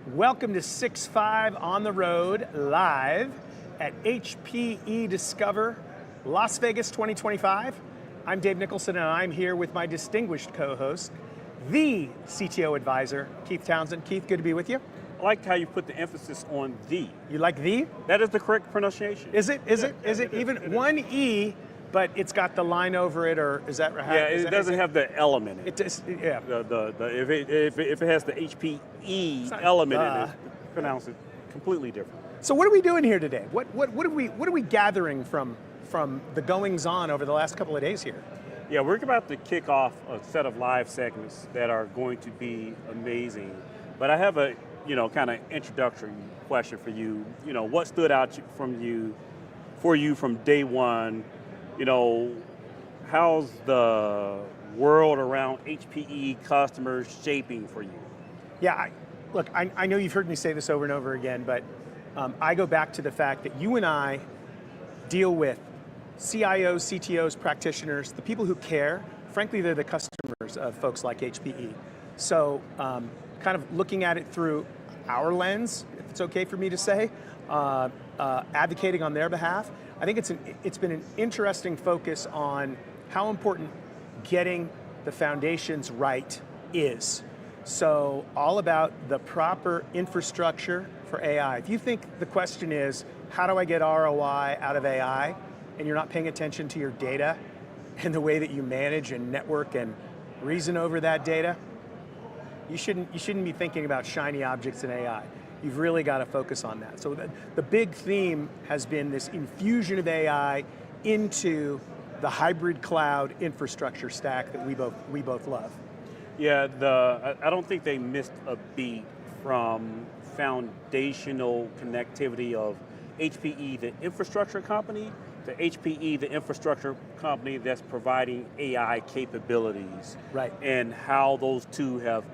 Welcome to 6.5 on the road, live at HPE Discover, Las Vegas 2025. I'm Dave Nicholson and I'm here with my distinguished co-host, the CTO advisor, Keith Townsend. Keith, good to be with you. I like how you put the emphasis on the. You like the? That is the correct pronunciation. Is it? Is it even one E, but it's got the line over it, or is that right? Yeah, it doesn't have the element in it. It just, yeah. If it has the HPE element in it, pronounce it completely different. So what are we doing here today? What are we gathering from the goings on over the last couple of days here? Yeah, we're about to kick off a set of live segments that are going to be amazing. But I have a kind of introductory question for you. What stood out for you from day one? How's the world around HPE customers shaping for you? Yeah, look, I know you've heard me say this over and over again, but I go back to the fact that you and I deal with CIOs, CTOs, practitioners, the people who care. Frankly, they're the customers of folks like HPE. So kind of looking at it through our lens, if it's okay for me to say, advocating on their behalf. I think it's been an interesting focus on how important getting the foundations right is. So all about the proper infrastructure for AI. If you think the question is, how do I get ROI out of AI, and you're not paying attention to your data and the way that you manage and network and reason over that data, you shouldn't be thinking about shiny objects in AI. You've really got to focus on that. So the big theme has been this infusion of AI into the hybrid cloud infrastructure stack that we both love. Yeah, I don't think they missed a beat from foundational connectivity of HPE, the infrastructure company, to HPE, the infrastructure company that's providing AI capabilities. Right. And how those two have,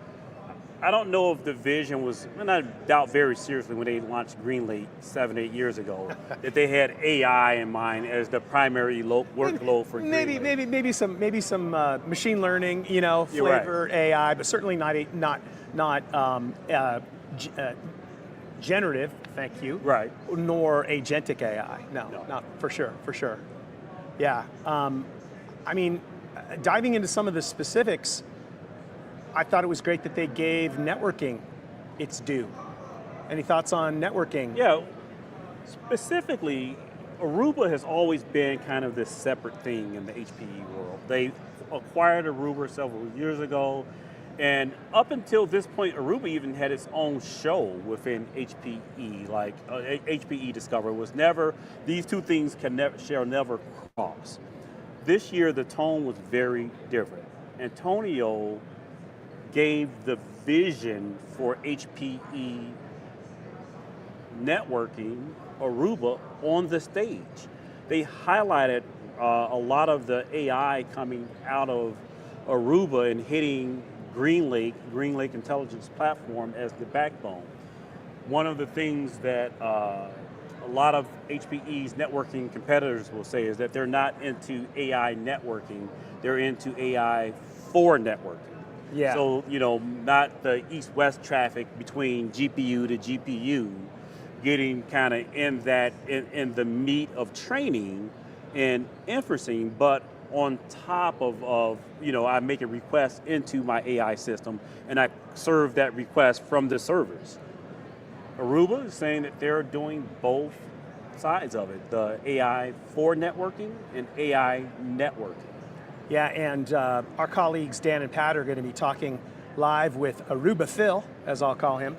I don't know if the vision was, and I doubt very seriously when they launched GreenLake 7-8 years ago, that they had AI in mind as the primary workload for GreenLake. Maybe some machine learning, flavor right. AI, but certainly not generative. Thank you. Right. Nor agentic AI. No, not for sure. Yeah. I mean, diving into some of the specifics, I thought it was great that they gave networking its due. Any thoughts on networking? Yeah, specifically, Aruba has always been kind of this separate thing in the HPE world. They acquired Aruba several years ago, and up until this point, Aruba even had its own show within HPE, like HPE Discover. These two things shall never cross. This year, the tone was very different. Antonio gave the vision for HPE networking, Aruba, on the stage. They highlighted a lot of the AI coming out of Aruba and hitting GreenLake Intelligence Platform as the backbone. One of the things that a lot of HPE's networking competitors will say is that they're not into AI networking, they're into AI for networking. Yeah. So, not the east-west traffic between GPU to GPU, getting kind of in the meat of training and inferencing, but on top of I make a request into my AI system and I serve that request from the servers. Aruba is saying that they're doing both sides of it, the AI for networking and AI networking. Yeah, and our colleagues Dan and Pat are going to be talking live with EVP Phil, as I'll call him,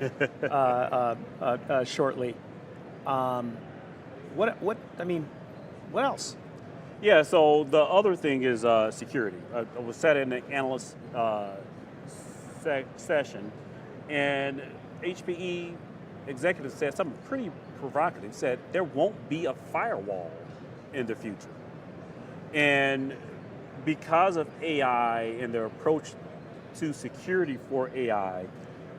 shortly. What else? Yeah, so the other thing is security. I was sat in an analyst session, and HPE executive said something pretty provocative. Said there won't be a firewall in the future, and because of AI and their approach to security for AI,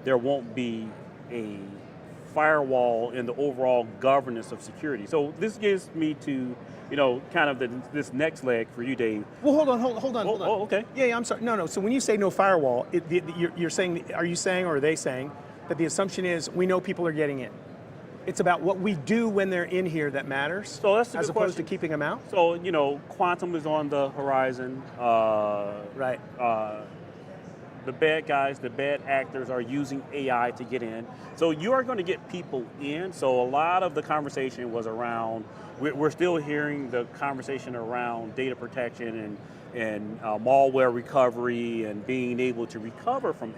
there won't be a firewall in the overall governance of security. So this gives me to, kind of this next leg for you, Dave. Well, hold on. Oh, okay. Yeah, I'm sorry. No. So when you say no firewall, you're saying, are you saying, or are they saying, that the assumption is we know people are getting in. It's about what we do when they're in here that matters, So that's a as good opposed question. to keeping them out. So, quantum is on the horizon. Right. The bad guys, the bad actors are using AI to get in. So you are going to get people in. So a lot of the conversation was around, we're still hearing the conversation around data protection and malware recovery and being able to recover from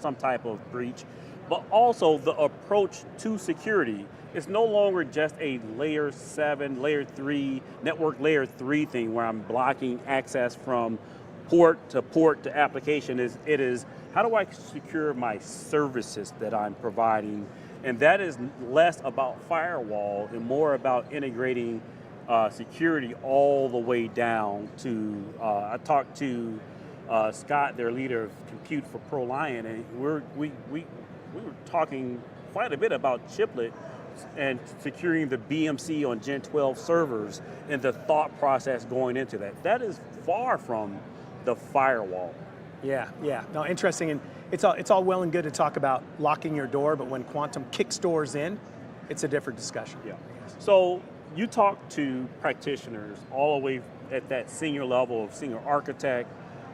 some type of breach. But also the approach to security is no longer just a layer 7, layer 3, network layer 3 thing where I'm blocking access from port to application. It is how do I secure my services that I'm providing? And that is less about firewall and more about integrating security all the way down to, I talked to Scott, their leader of Compute for ProLiant, and we were talking quite a bit about chiplet and securing the BMC on Gen 12 servers and the thought process going into that. That is far from the firewall. Yeah. No, interesting. And it's all well and good to talk about locking your door, but when quantum kicks doors in, it's a different discussion. Yeah. So you talk to practitioners all the way at that senior level of senior architect,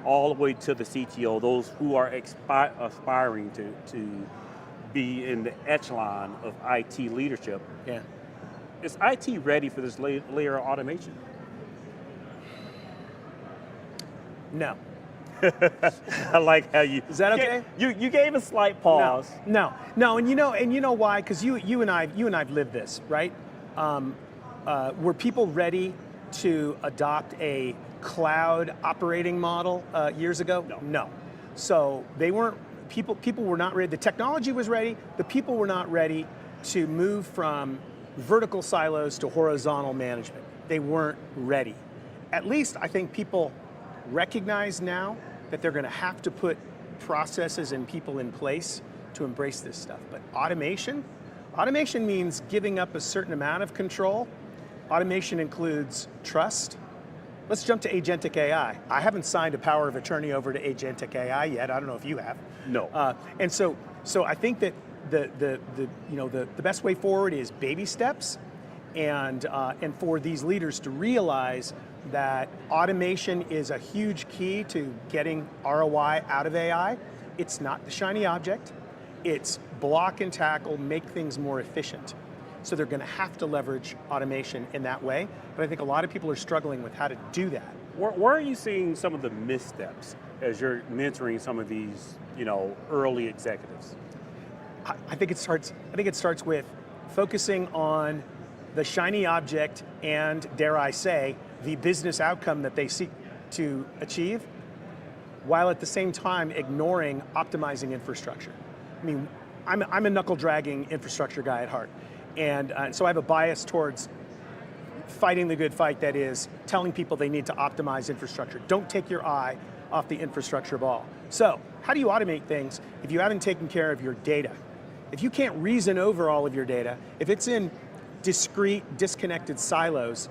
all the way to the CTO, those who are aspiring to be in the echelon of IT leadership. Yeah. Is IT ready for this layer of automation? No. I like how you. Is that okay? You gave a slight pause. No, and you know why? Because you and I've lived this, right? Were people ready to adopt a cloud operating model years ago? No. So they weren't. People were not ready. The technology was ready. The people were not ready to move from vertical silos to horizontal management. They weren't ready. At least I think people recognize now that they're going to have to put processes and people in place to embrace this stuff. But automation means giving up a certain amount of control. Automation includes trust. Let's jump to agentic AI. I haven't signed a power of attorney over to agentic AI yet. I don't know if you have. No. And so I think that the best way forward is baby steps, and for these leaders to realize that automation is a huge key to getting ROI out of AI. It's not the shiny object. It's block and tackle, make things more efficient. So they're going to have to leverage automation in that way. But I think a lot of people are struggling with how to do that. Where are you seeing some of the missteps as you're mentoring some of these, early executives? I think it starts with focusing on the shiny object and, dare I say, the business outcome that they seek to achieve, while at the same time ignoring optimizing infrastructure. I mean, I'm a knuckle-dragging infrastructure guy at heart, and so I have a bias towards fighting the good fight that is telling people they need to optimize infrastructure. Don't take your eye off the infrastructure ball. So, how do you automate things if you haven't taken care of your data? If you can't reason over all of your data, if it's in discrete, disconnected silos,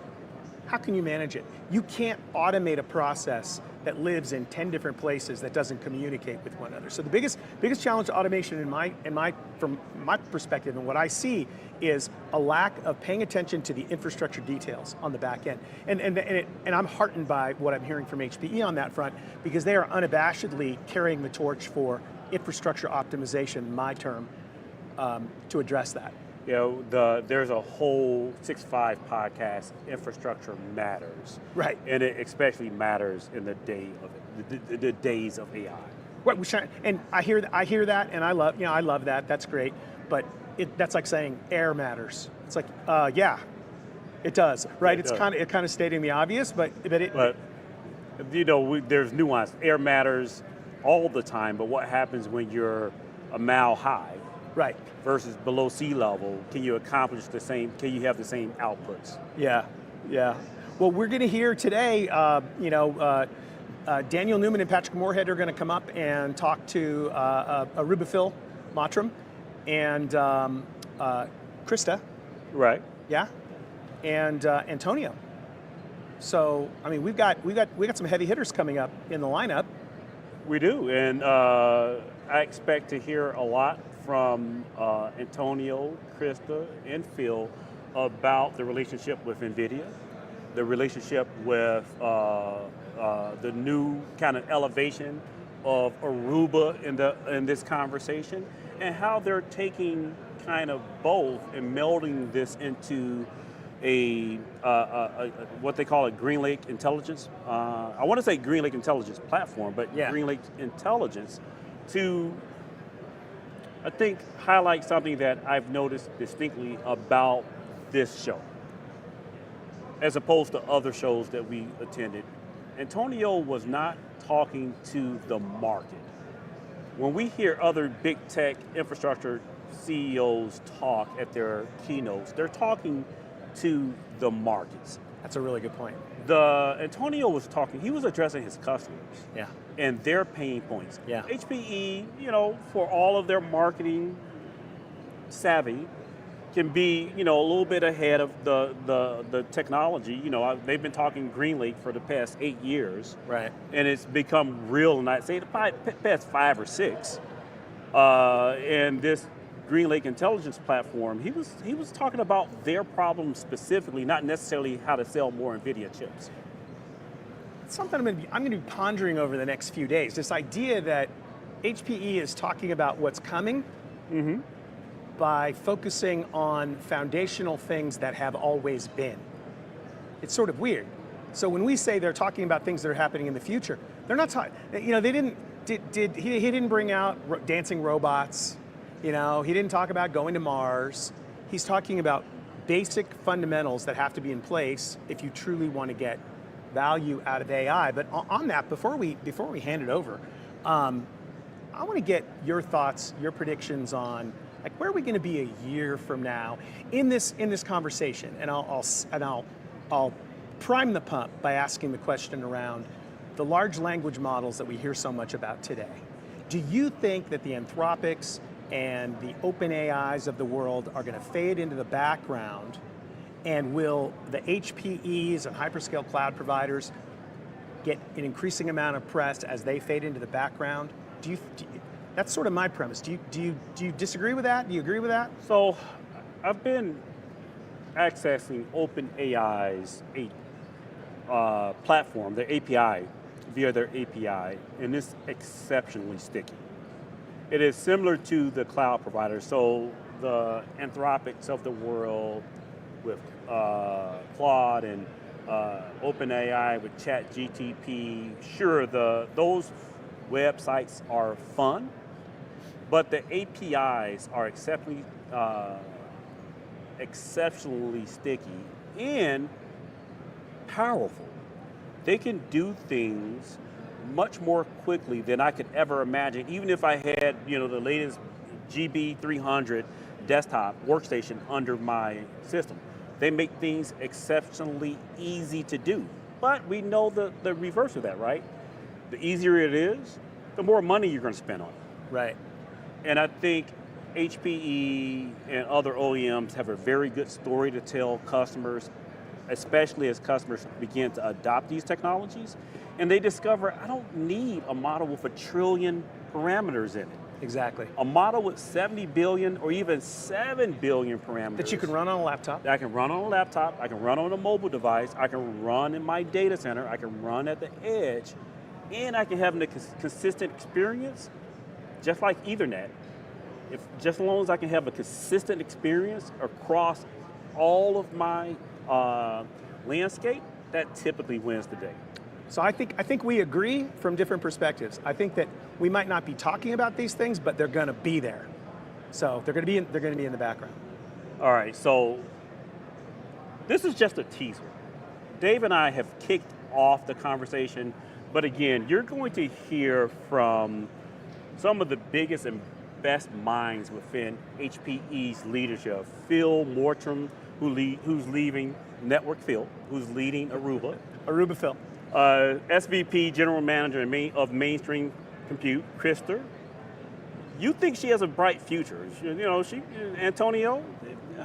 how can you manage it? You can't automate a process that lives in 10 different places that doesn't communicate with one another. So the biggest challenge to automation from my perspective and what I see is a lack of paying attention to the infrastructure details on the back end. And I'm heartened by what I'm hearing from HPE on that front, because they are unabashedly carrying the torch for infrastructure optimization, my term, to address that. There's a whole 6.5 podcast, Infrastructure Matters. Right. And it especially matters in the days of AI. Right, and I hear that, and I love that. That's great, but that's like saying air matters. It's like, yeah, it does, right? It's kind of stating the obvious, but there's nuance. Air matters all the time, but what happens when you're a mile high? Right. Versus below sea level, can you accomplish the same, can you have the same outputs? Yeah. Well, we're going to hear today, Daniel Newman and Patrick Moorhead are going to come up and talk to Aruba Phil Mottram and Krista. Right. Yeah. And Antonio. So, I mean, we got some heavy hitters coming up in the lineup. We do, and I expect to hear a lot from Antonio, Krista, and Phil about the relationship with NVIDIA, the relationship with the new kind of elevation of Aruba in this conversation, and how they're taking kind of both and melding this into a what they call a Green Lake Intelligence. I want to say Green Lake Intelligence platform, but Yeah. Green Lake Intelligence to, I think, highlight something that I've noticed distinctly about this show, as opposed to other shows that we attended. Antonio was not talking to the market. When we hear other big tech infrastructure CEOs talk at their keynotes, they're talking to the markets. That's a really good point. Antonio was talking, he was addressing his customers Yeah. and their pain points. Yeah. HPE, for all of their marketing savvy, can be, a little bit ahead of the technology. They've been talking Green Lake for the past 8 years. Right. And it's become real, and I'd say the past 5 or 6. And this Green Lake Intelligence platform, he was talking about their problems specifically, not necessarily how to sell more NVIDIA chips. It's something I'm going to be pondering over the next few days. This idea that HPE is talking about what's coming by focusing on foundational things that have always been. It's sort of weird. So when we say they're talking about things that are happening in the future, they're not talking. They didn't. He didn't bring out dancing robots. He didn't talk about going to Mars. He's talking about basic fundamentals that have to be in place if you truly want to get value out of AI. But on that, before we hand it over, I want to get your thoughts, your predictions on where are we going to be a year from now in this conversation. And I'll prime the pump by asking the question around the large language models that we hear so much about today. Do you think that the Anthropics and the OpenAIs of the world are going to fade into the background, and will the HPEs and hyperscale cloud providers get an increasing amount of press as they fade into the background? That's sort of my premise. Do you disagree with that? Do you agree with that? So I've been accessing OpenAI's platform, their API, via their API, and it's exceptionally sticky. It is similar to the cloud providers, so the Anthropics of the world with Claude and OpenAI with ChatGPT. Sure, those websites are fun, but the APIs are exceptionally sticky and powerful. They can do things much more quickly than I could ever imagine, even if I had the latest GB300 desktop workstation under my system. They make things exceptionally easy to do. But we know the reverse of that, right? The easier it is, the more money you're going to spend on it. Right. And I think HPE and other OEMs have a very good story to tell customers, especially as customers begin to adopt these technologies, and they discover, I don't need a model with 1 trillion parameters in it. Exactly. A model with 70 billion or even 7 billion parameters. That you can run on a laptop. That I can run on a laptop, I can run on a mobile device, I can run in my data center, I can run at the edge, and I can have a consistent experience, just like Ethernet. Just as long as I can have a consistent experience across all of my landscape, that typically wins the day. So I think we agree from different perspectives. I think that we might not be talking about these things, but they're going to be there. So they're going to be in the background. All right. So this is just a teaser. Dave and I have kicked off the conversation, but again, you're going to hear from some of the biggest and best minds within HPE's leadership. Phil Mottram, who's leaving Network Phil, who's leading Aruba. Aruba Phil. SVP General Manager of Mainstream Compute, Krista. You think she has a bright future? Antonio.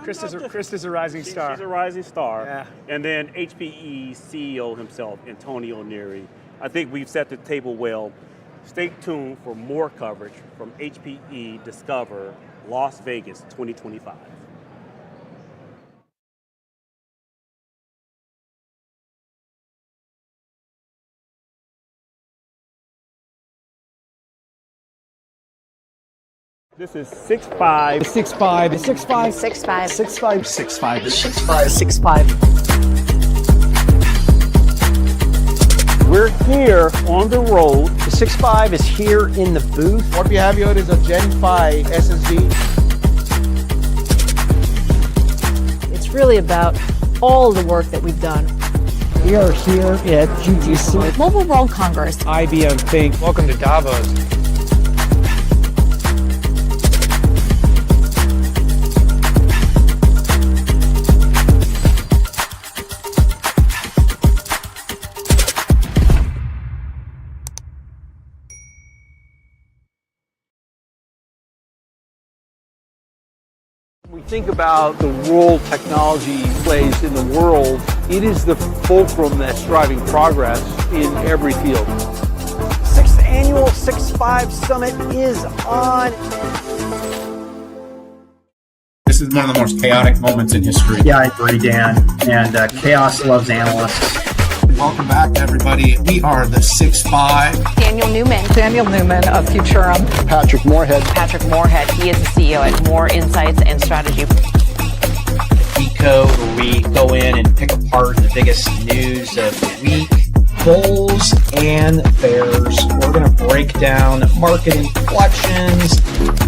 Krista's a rising star. She's a rising star. Yeah. And then HPE CEO himself, Antonio Neri. I think we've set the table well. Stay tuned for more coverage from HPE Discover Las Vegas 2025. This is 6'5". 6'5", 6'5", 6'5", 6'5", 6'5", 6'5", 6'5". We're here on the road. The 6'5" is here in the booth. What we have here is a Gen 5 SSD. It's really about all the work that we've done. We are here at GTC. Mobile World Congress. IBM Think. Welcome to Davos. When we think about the role technology plays in the world, it is the fulcrum that's driving progress in every field. 6th Annual 6'5" Summit is on. This is one of the most chaotic moments in history. Yeah, I agree, Dan. And chaos loves analysts. Welcome back, everybody. We are the 6'5". Daniel Newman of Futurum. Patrick Moorhead. Patrick Moorhead, he is the CEO at More Insights and Strategy. Decode, where we go in and pick apart the biggest news of the week. Bulls and bears. We're going to break down market inflections,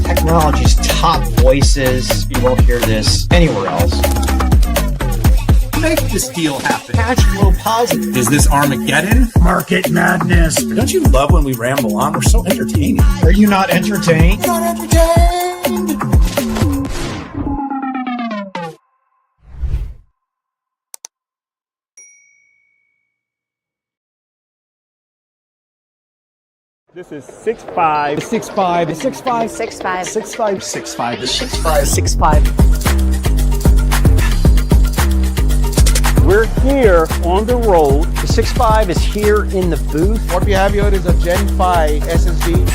technology's top voices. You won't hear this anywhere else. Make this deal happen. Cash flow positive. Is this Armageddon? Market madness. Don't you love when we ramble on? We're so entertaining. Are you not entertained? This is 6'5". 6'5", 6'5", 6'5", 6'5", 6'5", 6'5", 6'5". We're here on the road. The 6'5" is here in the booth. What we have here is a Gen 5 SSD.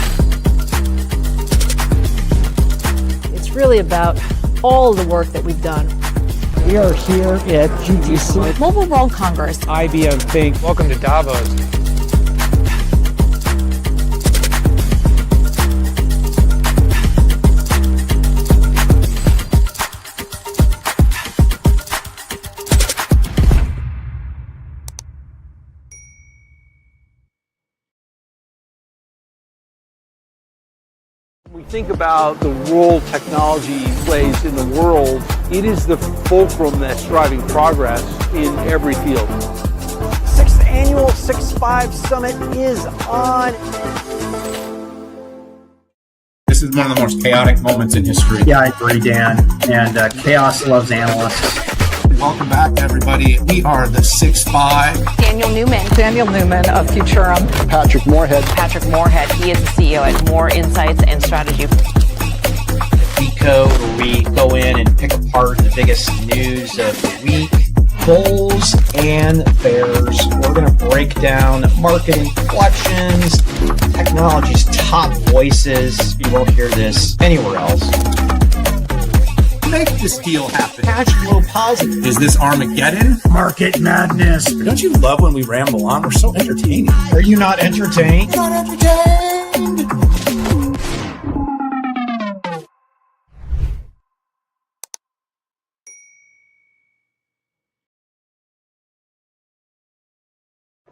It's really about all the work that we've done. We are here at GTC. Mobile World Congress. IBM Think. Welcome to Davos. When we think about the role technology plays in the world, it is the fulcrum that's driving progress in every field. 6th Annual 6'5" Summit is on. This is one of the most chaotic moments in history. Yeah, I agree, Dan. And chaos loves analysts. Welcome back, everybody. We are the 6'5". Daniel Newman of Futurum. Patrick Moorhead. Patrick Moorhead, he is the CEO at More Insights and Strategy. Decode, where we go in and pick apart the biggest news of the week. Bulls and bears. We're going to break down market inflections, technology's top voices. You won't hear this anywhere else. Make this deal happen. Cash flow positive. Is this Armageddon? Market madness. Don't you love when we ramble on? We're so entertaining. Are you not entertained?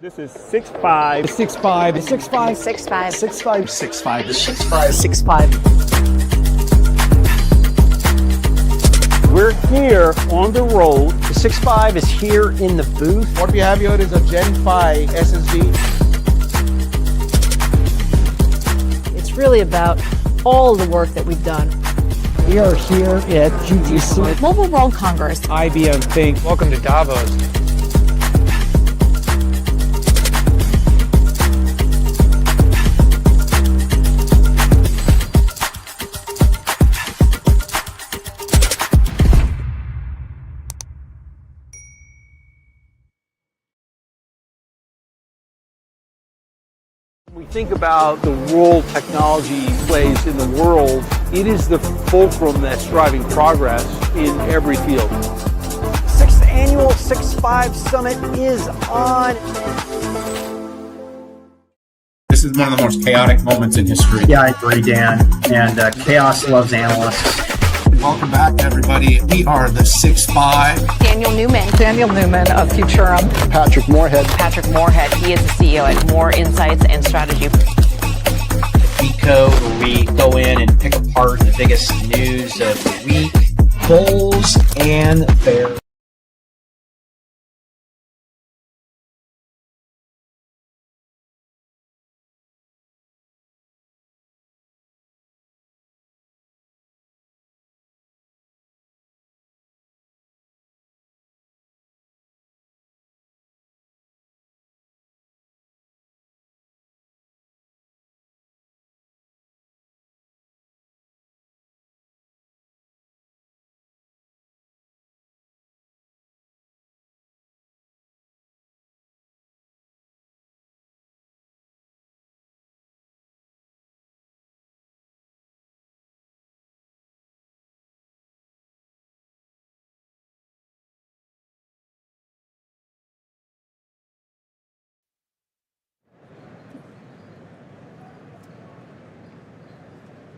This is 6'5". 6'5", 6'5", 6'5", 6'5", 6'5", 6'5", 6'5". We're here on the road. The 6'5" is here in the booth. What we have here is a Gen 5 SSD. It's really about all the work that we've done. We are here at GTC. Mobile World Congress. IBM Think. Welcome to Davos. think about the role technology plays in the world, it is the fulcrum that's driving progress in every field. 6th annual 6.5 Summit is on. This is one of the most chaotic moments in history. Yeah, I agree, Dan. And chaos loves analysts. Welcome back, everybody. We are the 6.5. Daniel Newman of Futurum. Patrick Moorhead. He is the CEO at More Insights and Strategy. Decode, where we go in and pick apart the biggest news of the week, bulls and bears.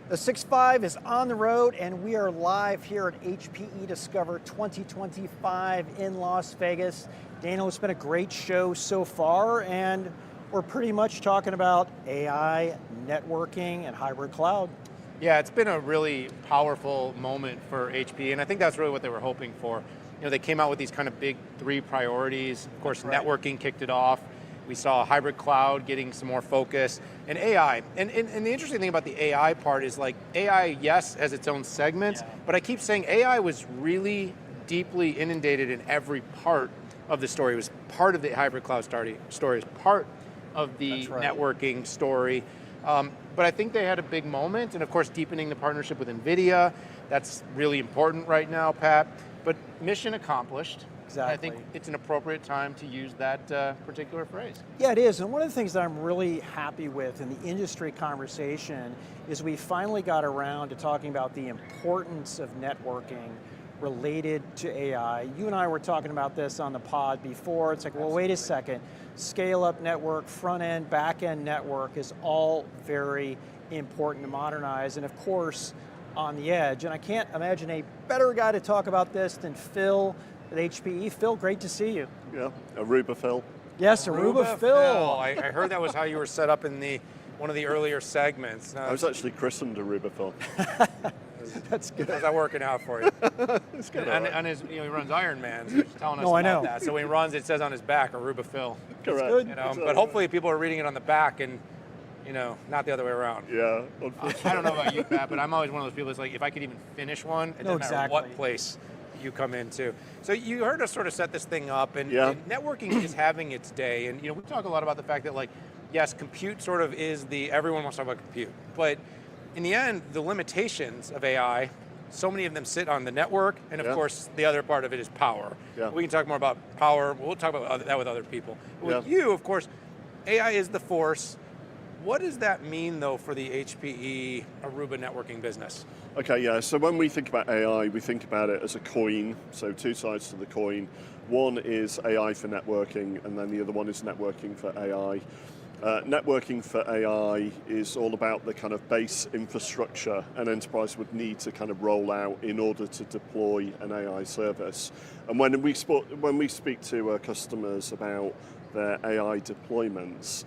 The 6.5 is on the road, and we are live here at HPE Discover 2025 in Las Vegas. Daniel, it's been a great show so far, and we're pretty much talking about AI, networking, and hybrid cloud. Yeah, it's been a really powerful moment for HPE, and I think that's really what they were hoping for. You know, they came out with these kind of big 3 priorities. Of course, networking kicked it off. We saw hybrid cloud getting some more focus, and AI. And the interesting thing about the AI part is, like, AI, yes, has its own segments, but I keep saying AI was really deeply inundated in every part of the story. It was part of the hybrid cloud story, it was part of the networking story. But I think they had a big moment, and of course, deepening the partnership with NVIDIA. That's really important right now, Pat. But mission accomplished. Exactly. I think it's an appropriate time to use that particular phrase. Yeah, it is. And one of the things that I'm really happy with in the industry conversation is we finally got around to talking about the importance of networking related to AI. You and I were talking about this on the pod before. It's like, well, wait a second. Scale up network, front end, back end network is all very important to modernize. And of course, on the edge. And I can't imagine a better guy to talk about this than Phil at HPE. Phil, great to see you. Yeah, Aruba Phil. Yes, Aruba Phil. I heard that was how you were set up in one of the earlier segments. I was actually christened Aruba Phil. That's good. How's that working out for you? It's good. And his, he runs Ironman, so he's telling us I about know. that. So when he runs, it says on his back, Aruba Phil. Correct. Good. But hopefully people are reading it on the back and, not the other way around. Yeah, I don't know about you, Pat, but I'm always one of those people that's like, if I could even finish one, it doesn't matter what place you come into. So you heard us sort of set this thing up, and networking is having its day. And we talk a lot about the fact that, like, yes, compute sort of is everyone wants to talk about compute, but in the end, the limitations of AI, so many of them sit on the network, and of course, the other part of it is power. Yeah. We can talk more about power. We'll talk about that with other people. But with you, of course, AI is the force. What does that mean, though, for the HPE Aruba networking business? Okay, yeah, so when we think about AI, we think about it as a coin, so 2 sides to the coin. One is AI for networking, and then the other one is networking for AI. Networking for AI is all about the kind of base infrastructure an enterprise would need to kind of roll out in order to deploy an AI service. And when we speak to customers about their AI deployments,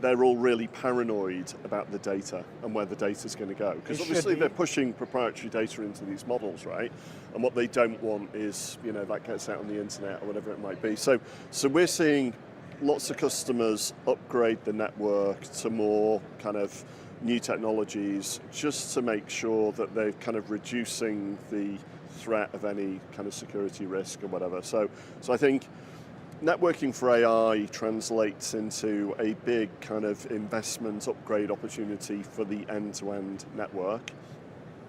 they're all really paranoid about the data and where the data is going to go. Because obviously they're pushing proprietary data into these models, right? And what they don't want is, that gets out on the internet or whatever it might be. So we're seeing lots of customers upgrade the network to more kind of new technologies just to make sure that they're kind of reducing the threat of any kind of security risk or whatever. So I think networking for AI translates into a big kind of investment upgrade opportunity for the end-to-end network.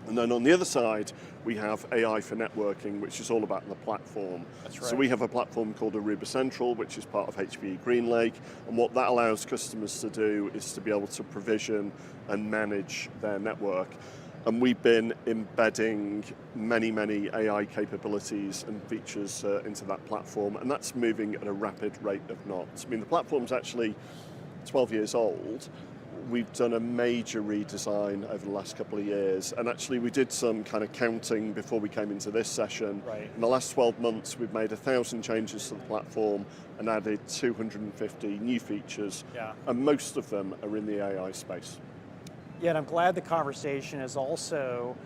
And then on the other side, we have AI for networking, which is all about the platform. That's right. So we have a platform called Aruba Central, which is part of HPE GreenLake. And what that allows customers to do is to be able to provision and manage their network. And we've been embedding many, many AI capabilities and features into that platform. And that's moving at a rapid rate of knots. I mean, the platform's actually 12 years old. We've done a major redesign over the last couple of years, and actually we did some kind of counting before we came into this session. Right. In the last 12 months, we've made 1,000 changes to the platform and added 250 new features, and most of them are in the AI space. Yeah, and I'm glad the conversation has also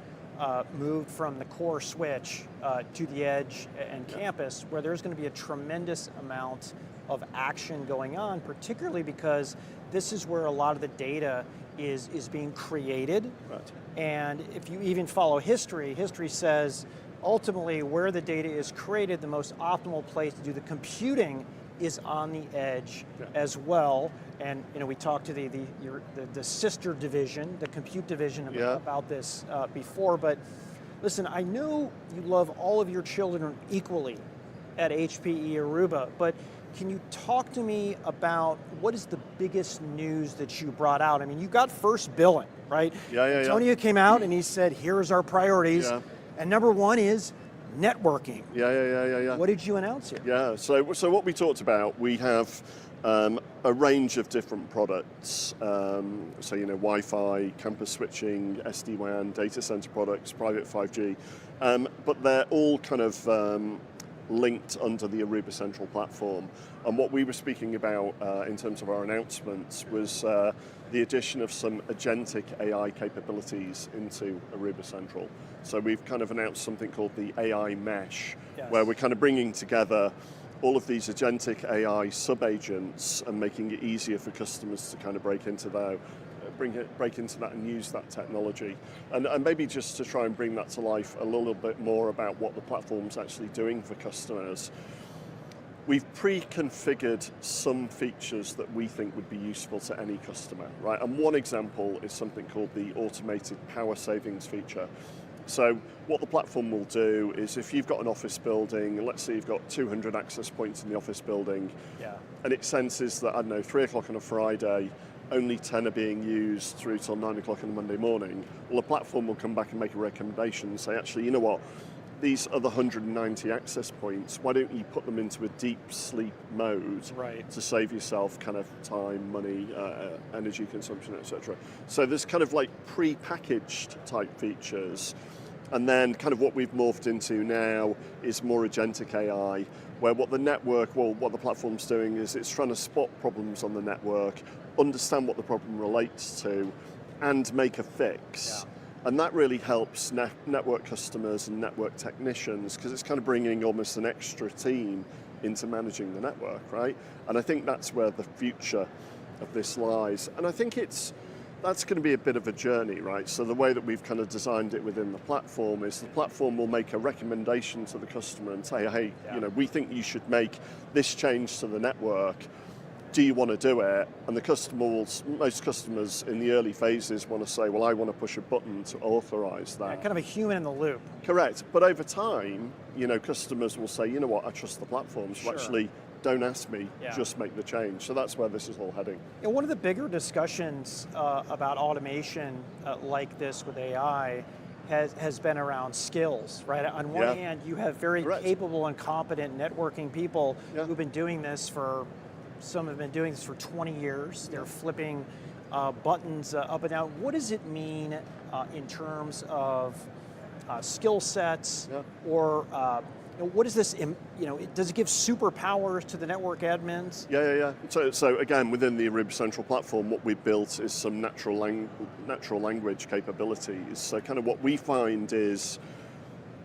moved from the core switch to the edge and campus, where there's going to be a tremendous amount of action going on, particularly because this is where a lot of the data is being created. Right. And if you even follow history, history says ultimately where the data is created, the most optimal place to do the computing is on the edge as well. And we talked to the sister division, the compute division about this before, but listen, I know you love all of your children equally at HPE Aruba, but can you talk to me about what is the biggest news that you brought out? I mean, you got first billing, right? Antonio came out and he said, here's our priorities. And number one is networking. What did you announce here? Yeah, so what we talked about, we have a range of different products. So, Wi-Fi, campus switching, SD-WAN, data center products, private 5G, but they're all kind of linked under the Aruba Central platform. And what we were speaking about in terms of our announcements was the addition of some agentic AI capabilities into Aruba Central. So we've kind of announced something called the AI Mesh, where we're kind of bringing together all of these agentic AI sub-agents and making it easier for customers to kind of break into that and use that technology. And maybe just to try and bring that to life a little bit more about what the platform's actually doing for customers. We've pre-configured some features that we think would be useful to any customer, right? And one example is something called the automated power savings feature. So what the platform will do is if you've got an office building, and let's say you've got 200 access points in the office building, and it senses that, 3 o'clock on a Friday, only 10 are being used through till 9 o'clock on a Monday morning, well, the platform will come back and make a recommendation and say, actually, you know what, these other 190 access points, why don't you put them into a deep sleep mode to save yourself kind of time, money, energy consumption, etc. So there's kind of like pre-packaged type features. And then kind of what we've morphed into now is more agentic AI, where what the platform's doing is it's trying to spot problems on the network, understand what the problem relates to, and make a fix. And that really helps network customers and network technicians, because it's kind of bringing almost an extra team into managing the network, right? And I think that's where the future of this lies. And I think that's going to be a bit of a journey, right? So the way that we've kind of designed it within the platform is the platform will make a recommendation to the customer and say, hey, we think you should make this change to the network. Do you want to do it? And the customer most customers in the early phases want to say, well, I want to push a button to authorize that. Kind of a human in the loop. Correct. But over time, customers will say, you know what, I trust the platform. So actually, don't ask me, just make the change. So that's where this is all heading. One of the bigger discussions about automation like this with AI has been around skills, right? On one hand, you have very capable and competent networking people who've been doing this some have been doing this for 20 years. They're flipping buttons up and down. What does it mean in terms of skill sets or what is this, does it give superpowers to the network admins? Yeah. So again, within the Aruba Central platform, what we've built is some natural language capabilities. So kind of what we find is,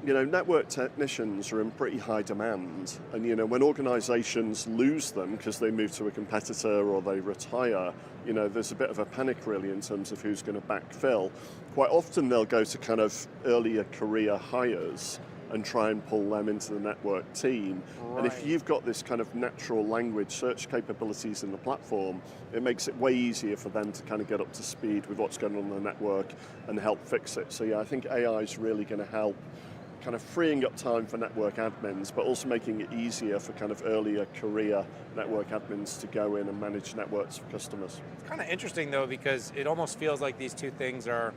network technicians are in pretty high demand. And, when organizations lose them because they move to a competitor or they retire, there's a bit of a panic really in terms of who's going to backfill. Quite often they'll go to kind of earlier career hires and try and pull them into the network team. Right. And if you've got this kind of natural language search capabilities in the platform, it makes it way easier for them to kind of get up to speed with what's going on in the network and help fix it. So yeah, I think AI is really going to help kind of freeing up time for network admins, but also making it easier for kind of earlier career network admins to go in and manage networks for customers. It's kind of interesting though, because it almost feels like these two things are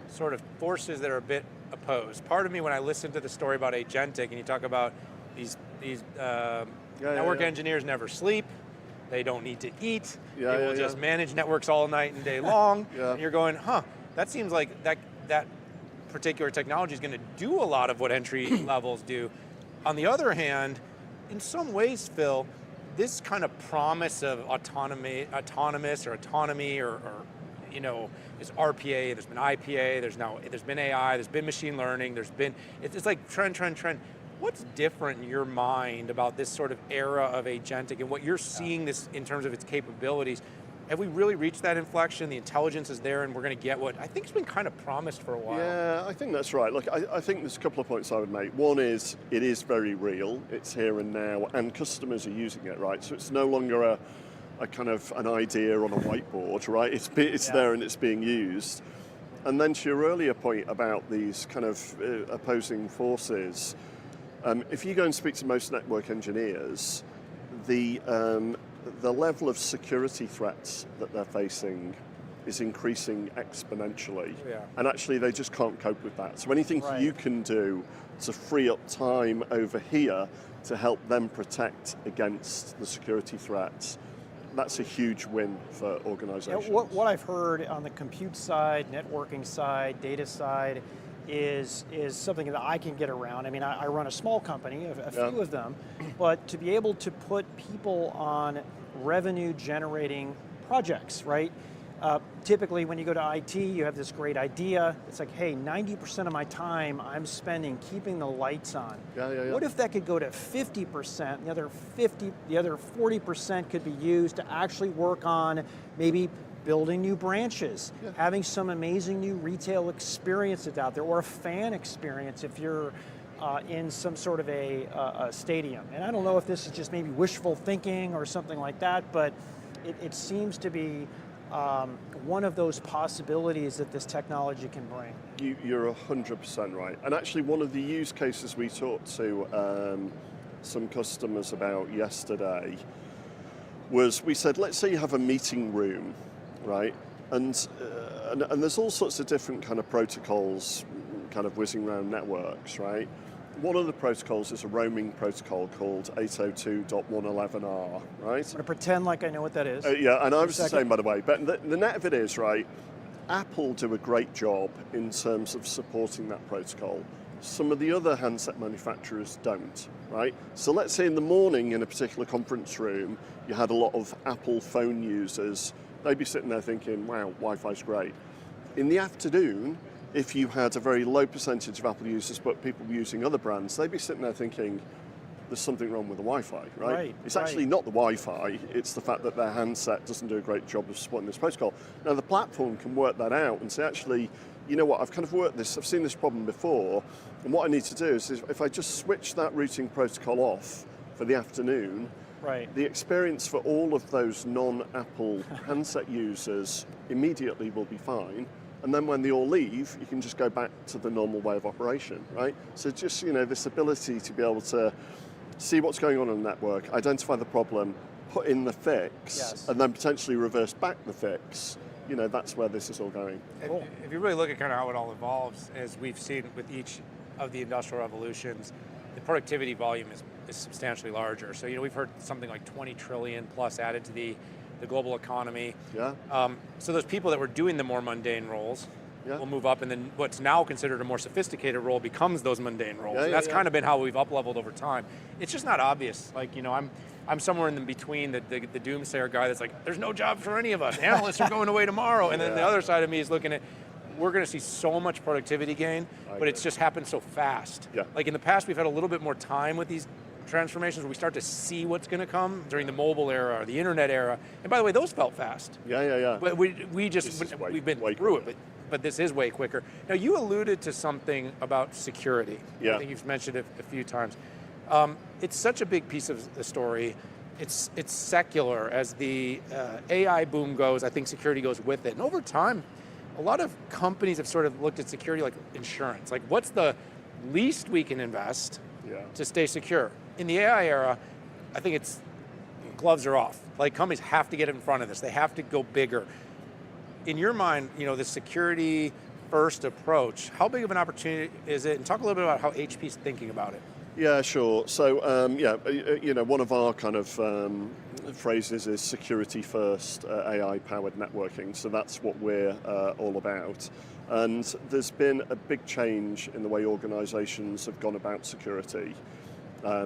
sort of forces that are a bit opposed. Part of me, when I listen to the story about agentic, and you talk about these network engineers never sleep, they don't need to eat, they will just manage networks all night and day long, and you're going, that seems like that particular technology is going to do a lot of what entry levels do. On the other hand, in some ways, Phil, this kind of promise of autonomy or is RPA, there's been IPA, there's been AI, there's been machine learning, it's like trend. What's different in your mind about this sort of era of agentic and what you're seeing this in terms of its capabilities? Have we really reached that inflection? The intelligence is there and we're going to get what I think has been kind of promised for a while. Yeah, I think that's right. Look, I think there's a couple of points I would make. One is, it is very real, it's here and now, and customers are using it, right? So it's no longer a kind of an idea on a whiteboard, right? It's there and it's being used. And then to your earlier point about these kind of opposing forces, if you go and speak to most network engineers, the level of security threats that they're facing is increasing exponentially. And actually they just can't cope with that. So anything you can do to free up time over here to help them protect against the security threats, that's a huge win for organizations. What I've heard on the compute side, networking side, data side, is something that I can get around. I mean, I run a small company, a few of them, but to be able to put people on revenue generating projects, right? Typically when you go to IT, you have this great idea. It's like, hey, 90% of my time I'm spending keeping the lights on. What if that could go to 50%, the other 40% could be used to actually work on maybe building new branches, having some amazing new retail experiences out there, or a fan experience if you're in some sort of a stadium. And I don't know if this is just maybe wishful thinking or something like that, but it seems to be one of those possibilities that this technology can bring. You're 100% right. And actually one of the use cases we talked to some customers about yesterday was, we said, let's say you have a meeting room, right? And there's all sorts of different kind of protocols kind of whizzing around networks, right? One of the protocols is a roaming protocol called 802.111r, right? I'm going to pretend like I know what that is. Yeah, and I was the same, by the way. But the net of it is, right, Apple do a great job in terms of supporting that protocol. Some of the other handset manufacturers don't, right? So let's say in the morning in a particular conference room, you had a lot of Apple phone users. They'd be sitting there thinking, wow, Wi-Fi's great. In the afternoon, if you had a very low percentage of Apple users, but people using other brands, they'd be sitting there thinking, there's something wrong with the Wi-Fi, right? It's actually not the Wi-Fi, it's the fact that their handset doesn't do a great job of supporting this protocol. Now the platform can work that out and say, actually, you know what, I've kind of worked this, I've seen this problem before, and what I need to do is if I just switch that routing protocol off for the afternoon, the experience for all of those non-Apple handset users immediately will be fine. And then when they all leave, you can just go back to the normal way of operation, right? So just, this ability to be able to see what's going on in the network, identify the problem, put in the fix, and then potentially reverse back the fix, that's where this is all going. Cool. If you really look at kind of how it all evolves, as we've seen with each of the industrial revolutions, the productivity volume is substantially larger. So, we've heard something like 20 trillion plus added to the global economy. So those people that were doing the more mundane roles will move up, and then what's now considered a more sophisticated role becomes those mundane roles. And that's kind of been how we've up-leveled over time. It's just not obvious. Like, I'm somewhere in between the doomsayer guy that's like, there's no job for any of us. Analysts are going away tomorrow. And then the other side of me is looking at, we're going to see so much productivity gain, but it's just happened so fast. Like in the past, we've had a little bit more time with these transformations where we start to see what's going to come during the mobile era or the internet era. And by the way, those felt fast. But we've been through it. But but this is way quicker. Now, you alluded to something about security. Yeah. I think you've mentioned it a few times. It's such a big piece of the story. It's secular. As the AI boom goes, I think security goes with it. And over time, a lot of companies have sort of looked at security like insurance. Like, what's the least we can invest to stay secure? In the AI era, I think it's gloves are off. Like, companies have to get in front of this. They have to go bigger. In your mind, the security first approach, how big of an opportunity is it? And talk a little bit about how HP is thinking about it. Yeah, sure. So, one of our kind of phrases is security first, AI-powered networking. So that's what we're all about. And there's been a big change in the way organizations have gone about security.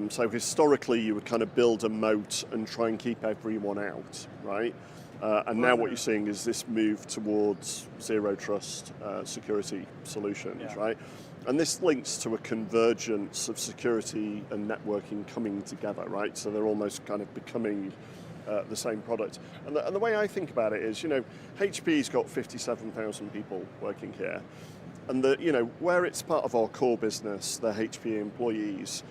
So historically, you would kind of build a moat and try and keep everyone out, right? And now what you're seeing is this move towards zero trust security solutions, right? And this links to a convergence of security and networking coming together, right? So they're almost kind of becoming the same product. And the way I think about it is, HPE's got 57,000 people working here. And where it's part of our core business, they're HPE employees,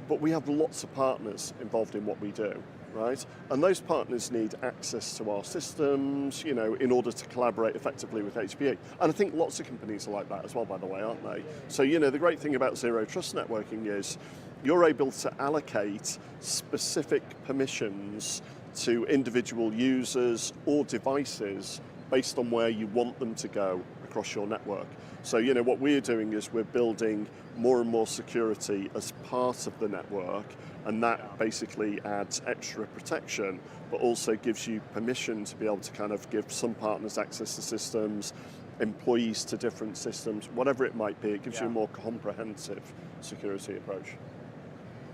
but we have lots of partners involved in what we do, right? And those partners need access to our systems, in order to collaborate effectively with HPE. And I think lots of companies are like that as well, by the way, aren't they? So, the great thing about zero trust networking is you're able to allocate specific permissions to individual users or devices based on where you want them to go across your network. So, what we're doing is we're building more and more security as part of the network, and that basically adds extra protection, but also gives you permission to be able to kind of give some partners access to systems, employees to different systems, whatever it might be. It gives you a more comprehensive security approach.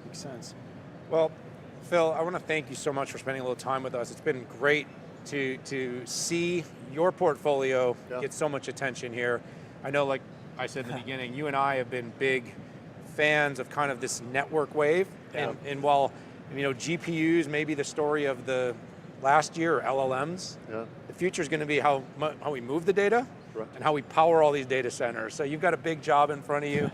Makes sense. Well, Phil, I want to thank you so much for spending a little time with us. It's been great to see your portfolio get so much attention here. I know, like I said in the beginning, you and I have been big fans of kind of this network wave. And while, GPUs may be the story of the last year, or LLMs, the future is going to be how we move the data and how we power all these data centers. So you've got a big job in front of you.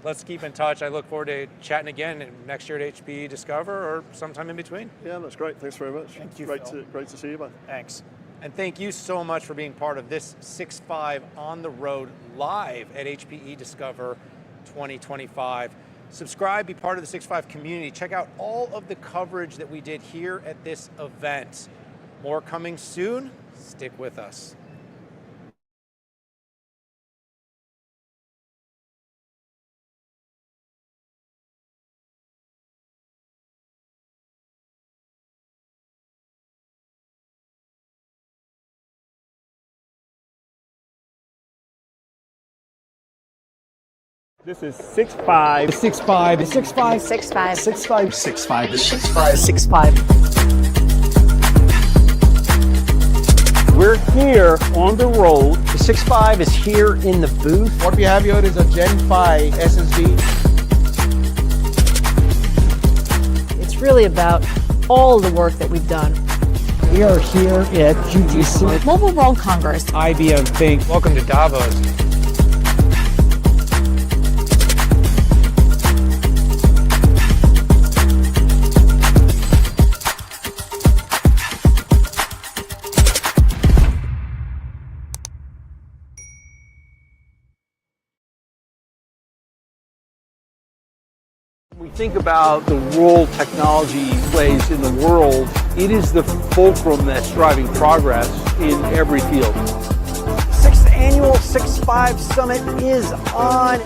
Let's keep in touch. I look forward to chatting again next year at HPE Discover or sometime in between. Yeah, that's great. Thanks very much. Thank you, Great Phil. to see you, bud. Thanks. And thank you so much for being part of this 6.5 on the road live at HPE Discover 2025. Subscribe, be part of the 6.5 community. Check out all of the coverage that we did here at this event. More coming soon. Stick with us. This is 6.5. 6.5. 6.5. 6.5. 6.5. 6.5. 6.5. 6.5. We're here on the road. The 6.5 is here in the booth. What we have here is a Gen 5 SSD. It's really about all the work that we've done. We are here at GTC. Mobile World Congress. IBM Think. Welcome to Davos. We think about the role technology plays in the world. It is the fulcrum that's driving progress in every field. 6th annual 6.5 Summit is on.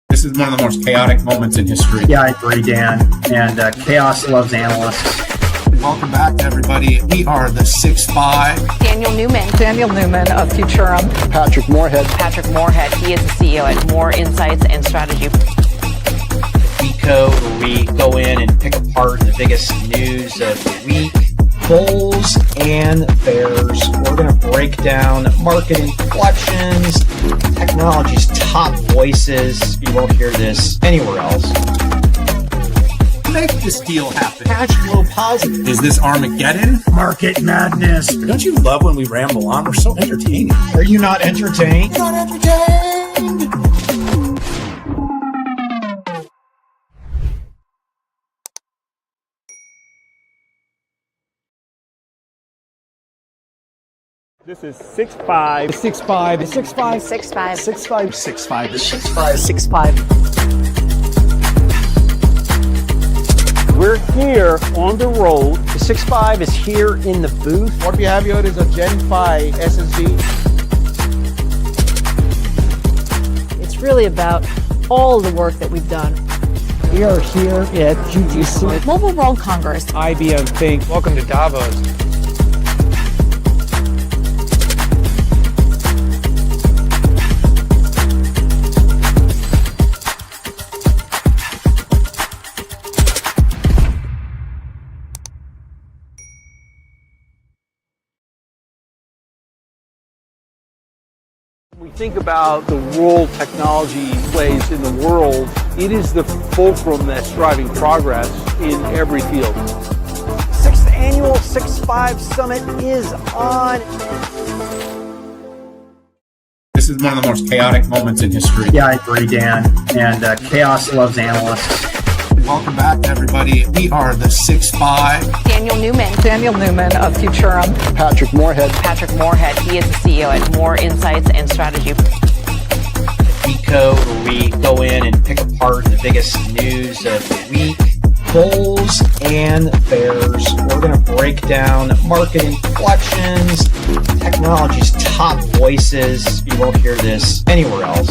This is one of the most chaotic moments in history. Yeah, I agree, Dan. And chaos loves analysts. Welcome back, everybody. We are the 6.5. Daniel Newman. Daniel Newman of Futurum. Patrick Moorhead. Patrick Moorhead. He is the CEO at More Insights and Strategy. We code, where we go in and pick apart the biggest news of the week. Bulls and bears. We're going to break down market inflections, technology's top voices. You won't hear this anywhere else. Make this deal happen. Cash flow positive. Is this Armageddon? Market madness. Don't you love when we ramble on? We're so entertaining. Are you not entertained? Not entertained. This is 6'5". 6'5", 6'5", 6'5". 6'5", 6'5", 6'5", 6'5". We're here on the road. The 6'5" is here in the booth. What we have here is a Gen 5 SSD. It's really about all the work that we've done. We are here at GTC. Mobile World Congress. IBM Think. Welcome to Davos. When we think about the role technology plays in the world, it is the fulcrum that's driving progress in every field. 6th Annual 6'5" Summit is on. This is one of the most chaotic moments in history. Yeah, I agree, Dan. And chaos loves analysts. Welcome back, everybody. We are the 6'5". Daniel Newman of Futurum. Patrick Moorhead. Patrick Moorhead. He is the CEO at More Insights and Strategy. Decode, where we go in and pick apart the biggest news of the week. Bulls and bears. We're going to break down market inflections, technology's top voices. You won't hear this anywhere else.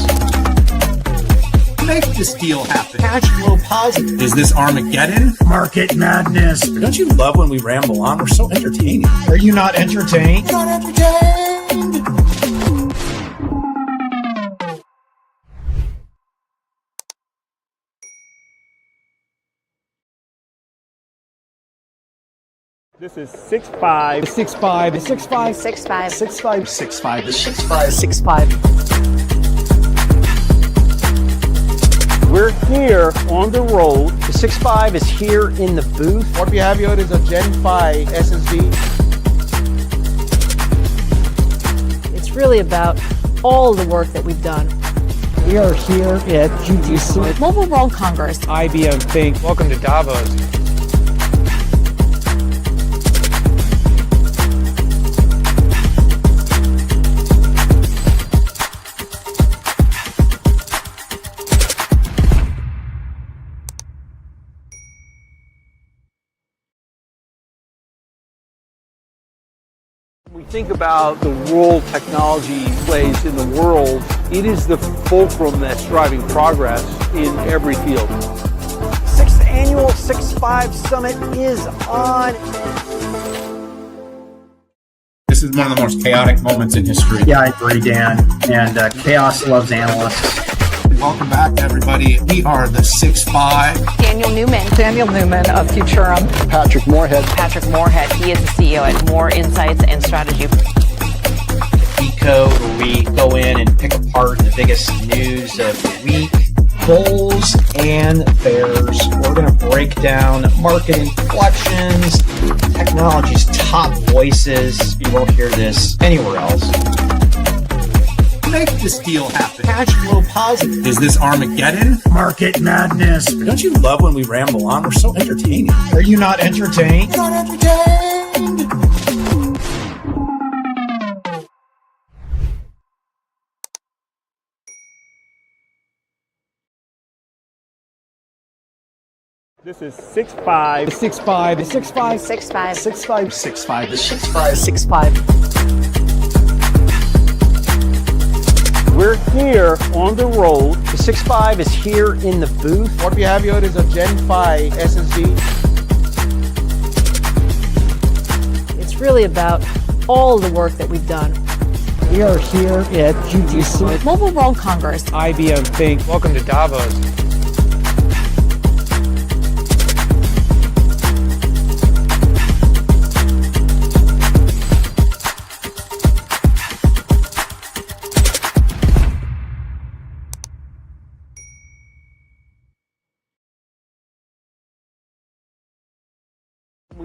Make this deal happen. Cash flow positive. Is this Armageddon? Market madness. Don't you love when we ramble on? We're so entertaining. Are you not entertained? Not entertained. This is 6'5". 6'5", 6'5", 6'5". 6'5", 6'5", 6'5", 6'5". We're here on the road. The 6'5" is here in the booth. What we have here is a Gen 5 SSD. It's really about all the work that we've done. We are here at GTC. Mobile World Congress. IBM Think. Welcome to Davos. When we think about the role technology plays in the world, it is the fulcrum that's driving progress in every field. 6th Annual 6'5" Summit is on. This is one of the most chaotic moments in history. Yeah, I agree, Dan. And chaos loves analysts. Welcome back, everybody. We are the 6'5". Daniel Newman of Futurum. Patrick Moorhead. Patrick Moorhead. He is the CEO at More Insights and Strategy. Decode, where we go in and pick apart the biggest news of the week. Bulls and bears. We're going to break down market inflections, technology's top voices. You won't hear this anywhere else. Make this deal happen. Cash flow positive. Is this Armageddon? Market madness. Don't you love when we ramble on? We're so entertaining. Are you not entertained? Not entertained. This is 6'5". 6'5", 6'5", 6'5". 6'5", 6'5", 6'5", 6'5". We're here on the road. The 6'5" is here in the booth. What we have here is a Gen 5 SSD. It's really about all the work that we've done. We are here at GTC. Mobile World Congress. IBM Think. Welcome to Davos.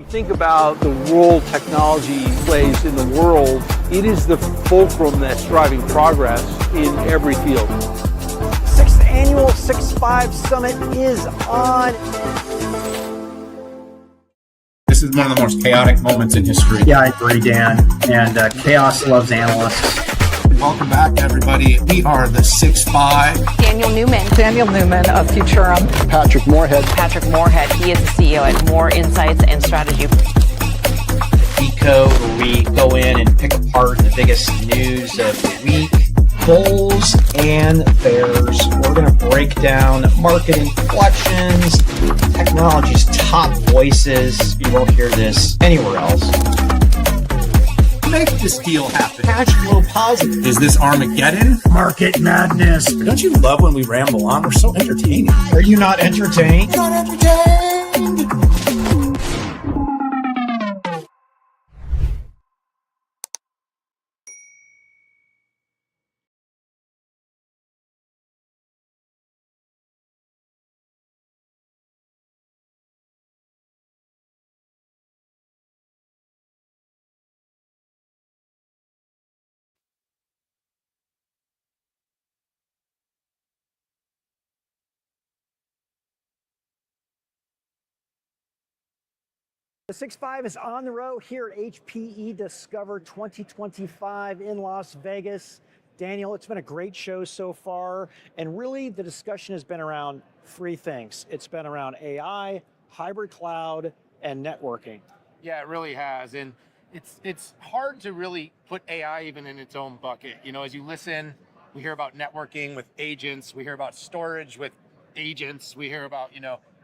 Think about the role technology plays in the world. It is the fulcrum that's driving progress in every field. 6th annual 6.5 Summit is on. This is one of the most chaotic moments in history. Yeah, I agree, Dan. And chaos loves analysts. Welcome back, everybody. We are the 6.5. Daniel Newman. Daniel Newman of Futurum. Patrick Moorhead. Patrick Moorhead. He is the CEO at More Insights and Strategy. Decode, where we go in and pick apart the biggest news of the week. Bulls and bears. We're going to break down market inflections, technology's top voices. You won't hear this anywhere else. Make this deal happen. Cash flow positive. Is this Armageddon? Market madness. Don't you love when we ramble on? We're so entertaining. Are you not entertained? Not entertained. The 6.5 is on the road here at HPE Discover 2025 in Las Vegas. Daniel, it's been a great show so far, and really the discussion has been around three things. It's been around AI, hybrid cloud, and networking. Yeah, it really has. And it's hard to really put AI even in its own bucket. You know, as you listen, we hear about networking with agents, we hear about storage with agents, we hear about,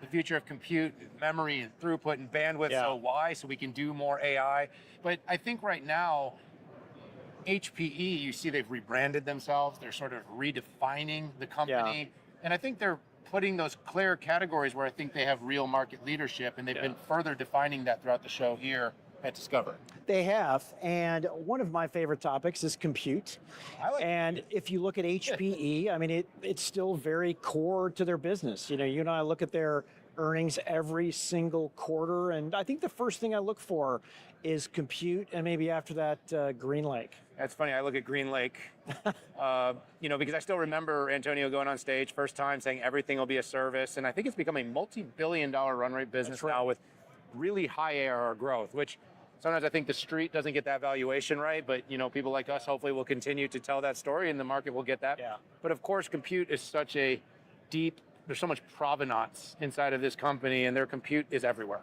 the future of compute, memory, and throughput and bandwidth. Yeah. So why? So we can do more AI. But I think right now, HPE, you see they've rebranded themselves. They're sort of redefining the company. Yeah. And I think they're putting those clear categories where I think they have real market leadership, and they've been further defining that throughout the show here at Discover. They have, and one of my favorite topics is compute. And if you look at HPE, I mean, it's still very core to their business. You and I look at their earnings every single quarter, and I think the first thing I look for is compute, and maybe after that, GreenLake. That's funny. I look at GreenLake, because I still remember Antonio going on stage first time saying everything will be a service, and I think it's become a multi-billion-dollar run rate business now with really high ARR growth, which sometimes I think the street doesn't get that valuation right, but people like us hopefully will continue to tell that story, and the market will get that. Yeah. But of course, compute is such a deep. There's so much provenance inside of this company, and their compute is everywhere.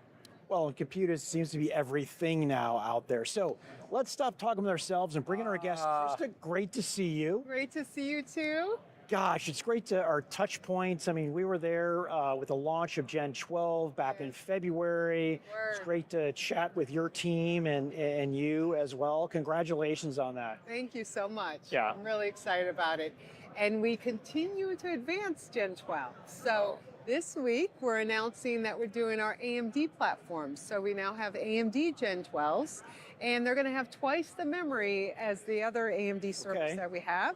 Well, compute seems to be everything now out there. So let's stop talking with ourselves and bring in our guest. Krista, great to see you. Great to see you too. Gosh, it's great our touch points. I mean, we were there with the launch of Gen 12 back in February. It's great to chat with your team and you as well. Congratulations on that. Thank you so much. Yeah. I'm really excited about it. And we continue to advance Gen 12. So this week, we're announcing that we're doing our AMD platforms. So we now have AMD Gen 12s, and they're going to have twice the memory as the other AMD servers that we have.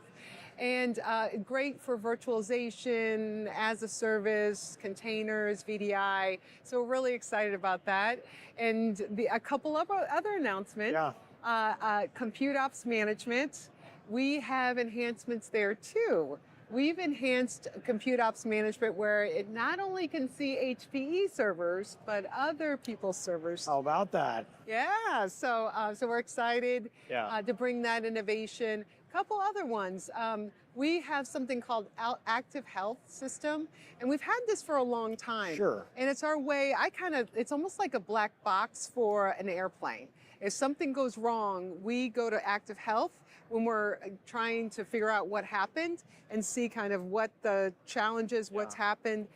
And great for virtualization, as a service, containers, VDI. So we're really excited about that. And a couple of other announcements. Yeah. Compute Ops Management. We have enhancements there too. We've enhanced Compute Ops Management where it not only can see HPE servers, but other people's servers. How about that? Yeah, so we're excited to bring that innovation. A couple other ones. We have something called Active Health System, and we've had this for a long time. Sure. And it's our way, it's almost like a black box for an airplane. If something goes wrong, we go to Active Health when we're trying to figure out what happened and see kind of what the challenge is, what's happened.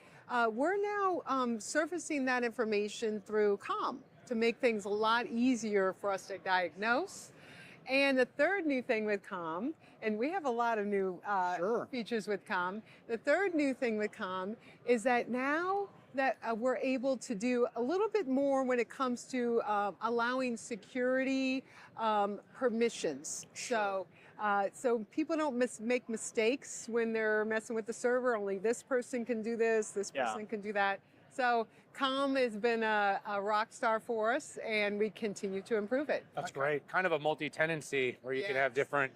We're now surfacing that information through COM to make things a lot easier for us to diagnose. And the third new thing with COM, and we have a lot of new features with COM, the third new thing with COM is that now that we're able to do a little bit more when it comes to allowing security permissions. So people don't make mistakes when they're messing with the server. Only this person can do this, this person can do that. So COM has been a rock star for us, and we continue to improve it. That's great. Kind of a multi-tenancy where you can have different,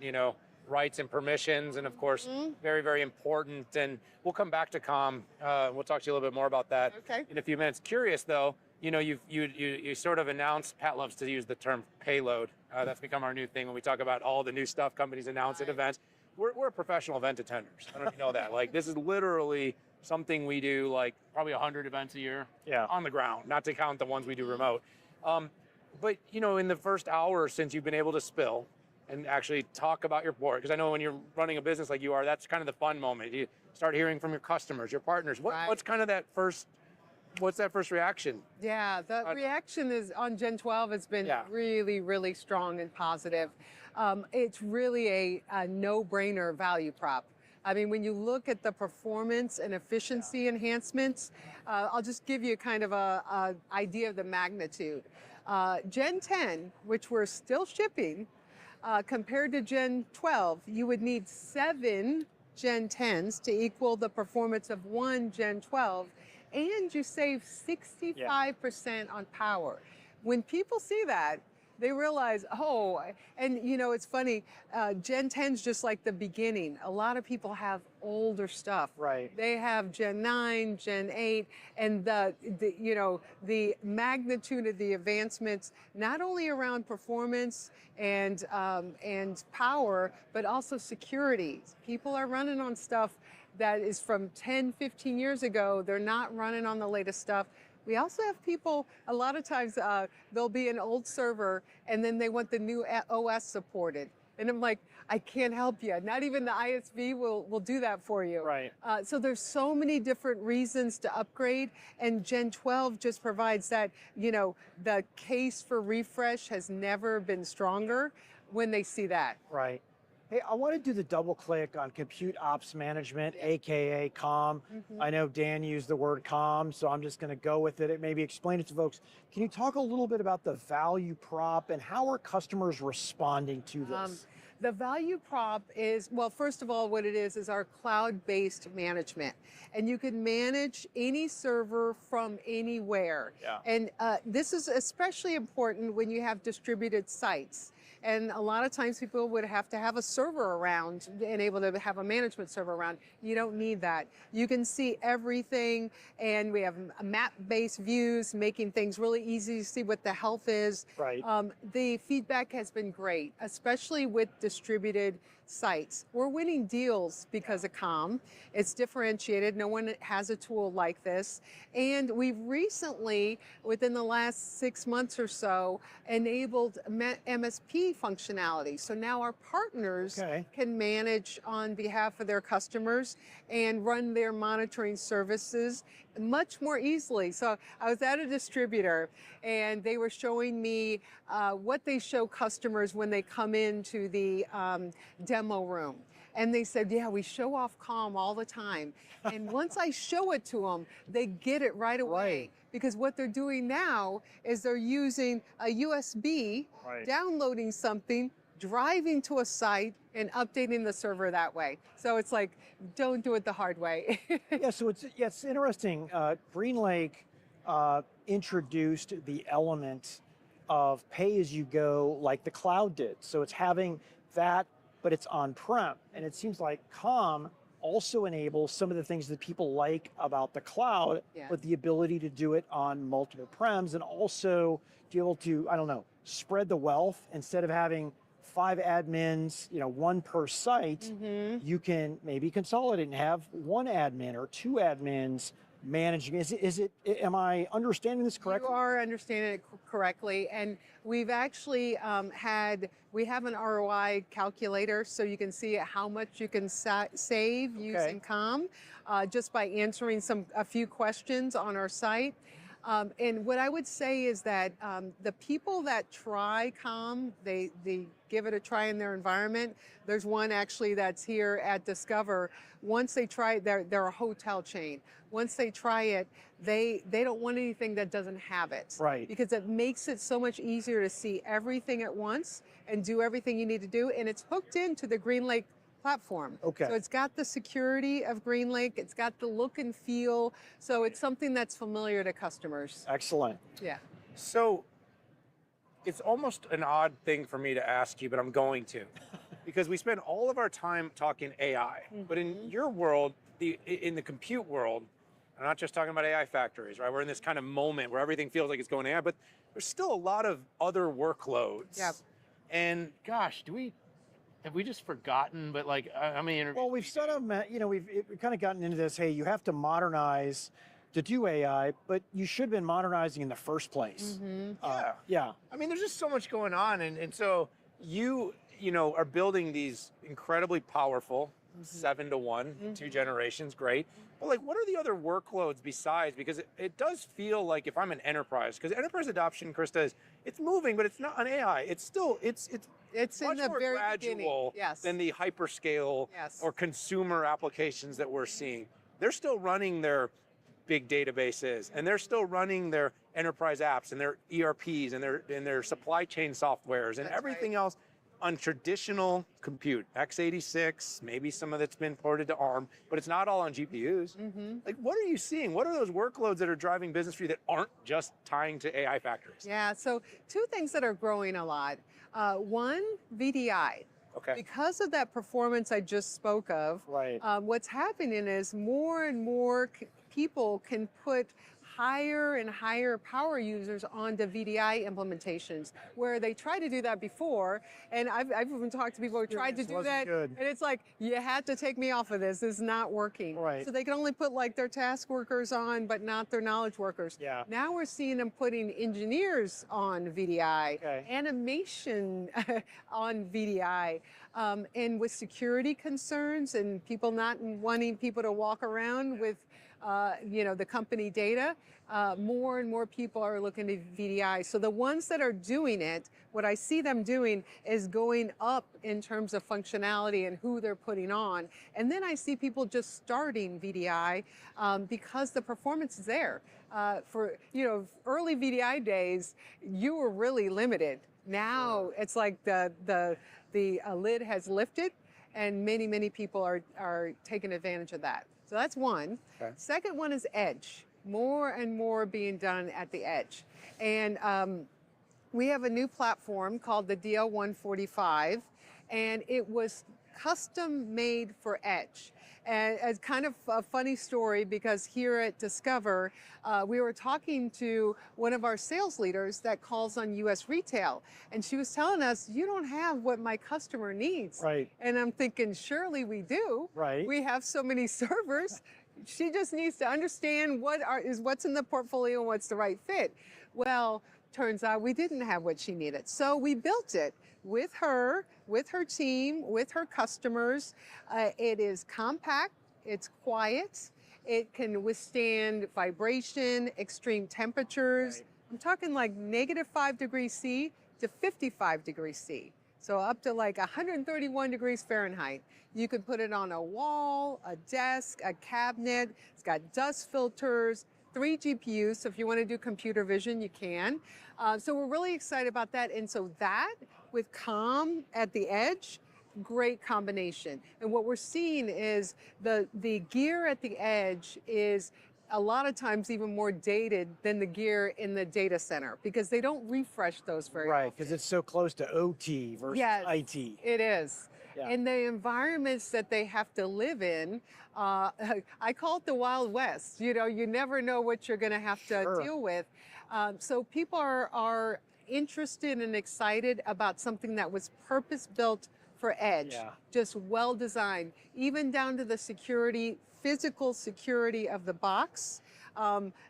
rights and permissions, and of course, very, very important. And we'll come back to COM. We'll talk to you a little bit more about that in a few minutes. Curious though, you sort of announced, Pat loves to use the term payload. That's become our new thing when we talk about all the new stuff companies announce at events. We're professional event attenders. I don't know if you know that. Like, this is literally something we do like probably 100 events a year on the ground, not to count the ones we do remote. But in the first hour since you've been able to spill and actually talk about your board, because I know when you're running a business like you are, that's kind of the fun moment. You start hearing from your customers, your partners. What's kind of what's that first reaction? Yeah, the reaction is on Gen 12 has been really, really strong and positive. It's really a no-brainer value prop. I mean, when you look at the performance and efficiency enhancements, I'll just give you kind of a idea of the magnitude. Gen 10, which we're still shipping, compared to Gen 12, you would need 7 Gen 10s to equal the performance of 1 Gen 12, and you save 65% on power. When people see that, they realize, and it's funny, Gen 10's just like the beginning. A lot of people have older stuff. Right. They have Gen 9, Gen 8, and the magnitude of the advancements, not only around performance and power, but also security. People are running on stuff that is from 10, 15 years ago. They're not running on the latest stuff. We also have people, a lot of times there'll be an old server and then they want the new OS supported. And I'm like, I can't help you. Not even the ISV will do that for you. Right. So there's so many different reasons to upgrade, and Gen 12 just provides that, the case for refresh has never been stronger when they see that. Right. Hey, I want to do the double click on compute ops management, AKA COM. I know Dan used the word COM, so I'm just going to go with it. Maybe explain it to folks. Can you talk a little bit about the value prop and how are customers responding to this? The value prop is, well, first of all, what it is our cloud-based management. And you can manage any server from anywhere. Yeah. And this is especially important when you have distributed sites. And a lot of times people would have to have a server around and able to have a management server around. You don't need that. You can see everything, and we have map-based views, making things really easy to see what the health is. Right. The feedback has been great, especially with distributed sites. We're winning deals because of COM. It's differentiated. No one has a tool like this. And we've recently, within the last 6 months or so, enabled MSP functionality. So now our partners can manage on behalf of their customers and run their monitoring services much more easily. So I was at a distributor and they were showing me what they show customers when they come into the demo room. And they said, yeah, we show off COM all the time. And once I show it to them, they get it right away. Right. Because what they're doing now is they're using a USB, downloading something, driving to a site, and updating the server that way. So it's like, don't do it the hard way. Yeah, so it's interesting. GreenLake introduced the element of pay-as-you-go like the cloud did. So it's having that, but it's on-prem. And it seems like COM also enables some of the things that people like about the cloud, but the ability to do it on multiple prems and also be able to, spread the wealth. Instead of having 5 admins, 1 per site, you can maybe consolidate and have 1 admin or 2 admins managing. Am I understanding this correctly? You are understanding it correctly. And we've actually we have an ROI calculator, so you can see how much you can save using COM just by answering a few questions on our site. And what I would say is that the people that try COM, they give it a try in their environment. There's one actually that's here at Discover. Once they try it, they're a hotel chain. Once they try it, they don't want anything that doesn't have it. Right. Because it makes it so much easier to see everything at once and do everything you need to do. And it's hooked into the GreenLake platform. Okay. So it's got the security of GreenLake, it's got the look and feel, so it's something that's familiar to customers. Excellent. Yeah. So it's almost an odd thing for me to ask you, but I'm going to. Because we spend all of our time talking AI, but in your world, in the compute world, I'm not just talking about AI factories, right? We're in this kind of moment where everything feels like it's going AI, but there's still a lot of other workloads. Yep. And gosh, have we just forgotten? But like, I mean, Well, we've sort of, we've kind of gotten into this, hey, you have to modernize to do AI, but you should have been modernizing in the first place. Yeah. I mean, there's just so much going on, and so you are building these incredibly powerful 7-to-1, 2 generations, great. But like, what are the other workloads besides? Because it does feel like if I'm an enterprise, because enterprise adoption, Krista, it's moving, but it's not on AI. It's still, it's much in the more very gradual beginning. Yes. than the hyperscale Yes. or consumer applications that we're seeing. They're still running their big databases, and they're still running their enterprise apps and their ERPs and their supply chain softwares and everything else on traditional compute, x86, maybe some of it's been ported to ARM, but it's not all on GPUs. Like, what are you seeing? What are those workloads that are driving business for you that aren't just tying to AI factories? Yeah, so 2 things that are growing a lot. One, VDI. Okay. Because of that performance I just spoke of, Right. What's happening is more and more people can put higher and higher power users onto VDI implementations, where they tried to do that before, and I've even talked to people who tried to do that, good. and it's like, you had to take me off of this. This is not working. Right. So they can only put like their task workers on, but not their knowledge workers. Yeah. Now we're seeing them putting engineers on VDI, Okay. animation on VDI, and with security concerns and people not wanting people to walk around with the company data, more and more people are looking at VDI. So the ones that are doing it, what I see them doing is going up in terms of functionality and who they're putting on. And then I see people just starting VDI because the performance is there. For early VDI days, you were really limited. Now it's like the lid has lifted, and many people are taking advantage of that. So that's one. Okay. Second one is edge. More and more being done at the edge. And we have a new platform called the DL145, and it was custom made for edge. And it's kind of a funny story, because here at Discover, we were talking to one of our sales leaders that calls on US retail, and she was telling us, you don't have what my customer needs. Right. And I'm thinking, surely we do. Right. We have so many servers. She just needs to understand what's in the portfolio and what's the right fit. Well, turns out we didn't have what she needed. So we built it with her team, with her customers. It is compact, it's quiet, it can withstand vibration, extreme temperatures. Right. I'm talking like -5 degrees C to 55 degrees C. So up to like 131 degrees Fahrenheit. You could put it on a wall, a desk, a cabinet. It's got dust filters, 3 GPUs, so if you want to do computer vision, you can. So we're really excited about that. And so that, with COM at the edge, great combination. And what we're seeing is the gear at the edge is a lot of times even more dated than the gear in the data center, because they don't refresh those very often. Right, because it's so close to OT versus Yes, IT. it is. Yeah. And the environments that they have to live in, I call it the Wild West. You never know what you're going to have to deal with. So people are interested and excited about something that was purpose-built for edge, just well designed, even down to the security, physical security of the box.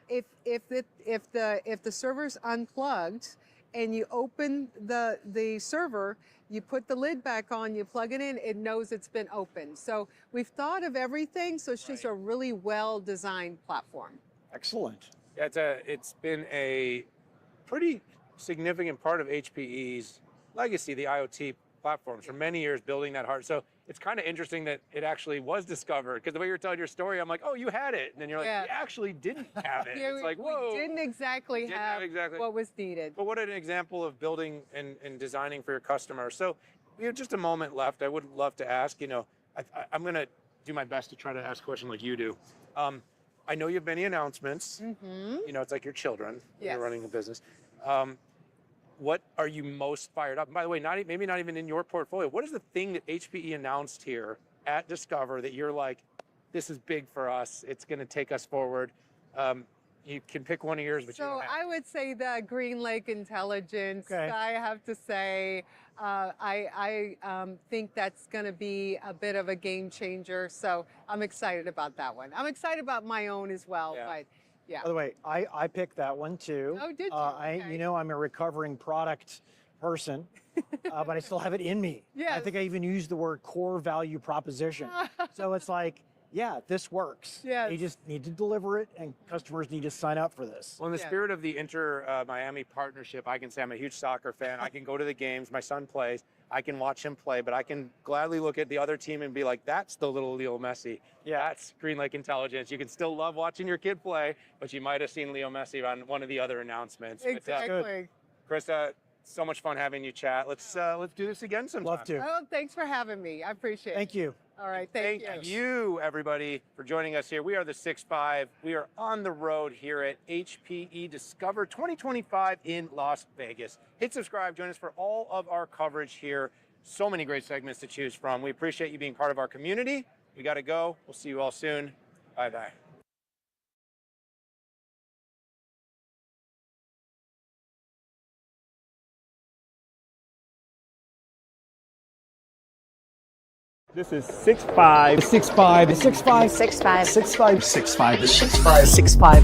If the server's unplugged and you open the server, you put the lid back on, you plug it in, it knows it's been opened. So we've thought of everything, so it's just a really well-designed platform. Excellent. It's been a pretty significant part of HPE's legacy, the IoT platforms, for many years building that hard. So it's kind of interesting that it actually was discovered, because the way you're telling your story, I'm like, oh, you had it. And then you're like, we actually didn't have it. It's like, whoa. We didn't exactly have what was needed. But what an example of building and designing for your customers. So we have just a moment left. I would love to ask, I'm going to do my best to try to ask a question like you do. I know you have many announcements. You know, it's like your children. Yes. You're running a business. What are you most fired up? And by the way, maybe not even in your portfolio. What is the thing that HPE announced here at Discover that you're like, this is big for us. It's going to take us forward. You can pick one of yours, but so I would say the Green Lake Intelligence. Okay. I have to say, I think that's going to be a bit of a game changer. So I'm excited about that one. I'm excited about my own as well. Yeah. But yeah. By the way, I picked that one too. Oh, did you? Okay. You know, I'm a recovering product person, but I still have it in me. Yes. I think I even used the word core value proposition. So it's like, yeah, this works. Yes. You just need to deliver it, and customers need to sign up for this. Well, in the spirit of the Inter-Miami partnership, I can say I'm a huge soccer fan. I can go to the games. My son plays. I can watch him play, but I can gladly look at the other team and be like, that's the little Leo Messi. Yeah. That's Green Lake Intelligence. You can still love watching your kid play, but you might have seen Leo Messi on one of the other announcements. Exactly. But, Krista, so much fun having you chat. Let's do this again sometime. Love to. Oh, thanks for having me. I appreciate it. Thank you. All right, thank you, everybody, for joining us here. We are the 6-5. We are on the road here at HPE Discover 2025 in Las Vegas. Hit subscribe. Join us for all of our coverage here. So many great segments to choose from. We appreciate you being part of our community. We got to go. We'll see you all soon. Bye-bye. This is 6-5. 6-5. 6-5. 6-5. 6-5. 6-5. 6-5.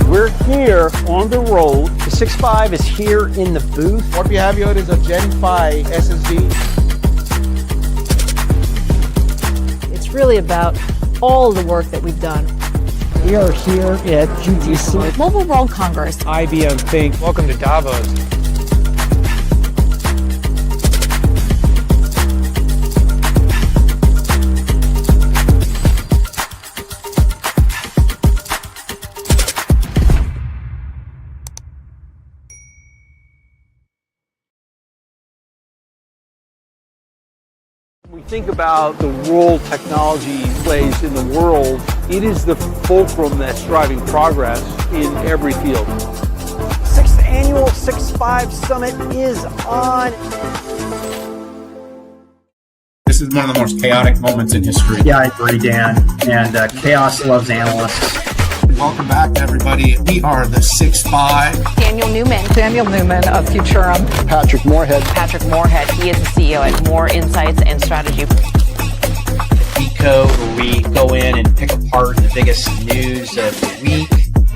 6-5. We're here on the road. The 6-5 is here in the booth. What we have here is a Gen 5 SSD. It's really about all the work that we've done. We are here at GTC. Mobile World Congress. IBM Think. Welcome to Davos. When we think about the role technology plays in the world, it is the fulcrum that's driving progress in every field. 6th annual 6-5 Summit is on. This is one of the most chaotic moments in history. Yeah, I agree, Dan. And chaos loves analysts. Welcome back, everybody. We are the 6-5. Daniel Newman of Futurum. Patrick Moorhead. He is the CEO at More Insights and Strategy. Decode, where we go in and pick apart the biggest news of the week.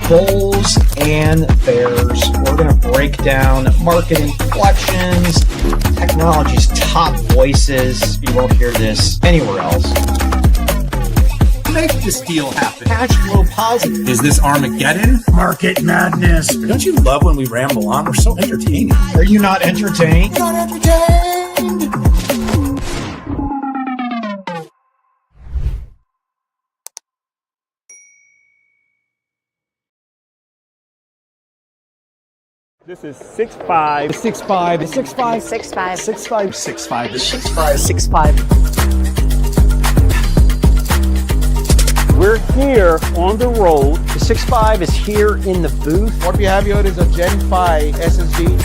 Bulls and bears. We're going to break down market inflections, technology's top voices. You won't hear this anywhere else. Make this deal happen. Cash flow positive. Is this Armageddon? Market madness. Don't you love when we ramble on? We're so entertaining. Are you not entertained? You're not entertained. This is 6-5. 6-5. 6-5. 6-5. 6-5. 6-5. 6-5. 6-5. We're here on the road. The 6-5 is here in the booth. What we have here is a Gen 5 SSD.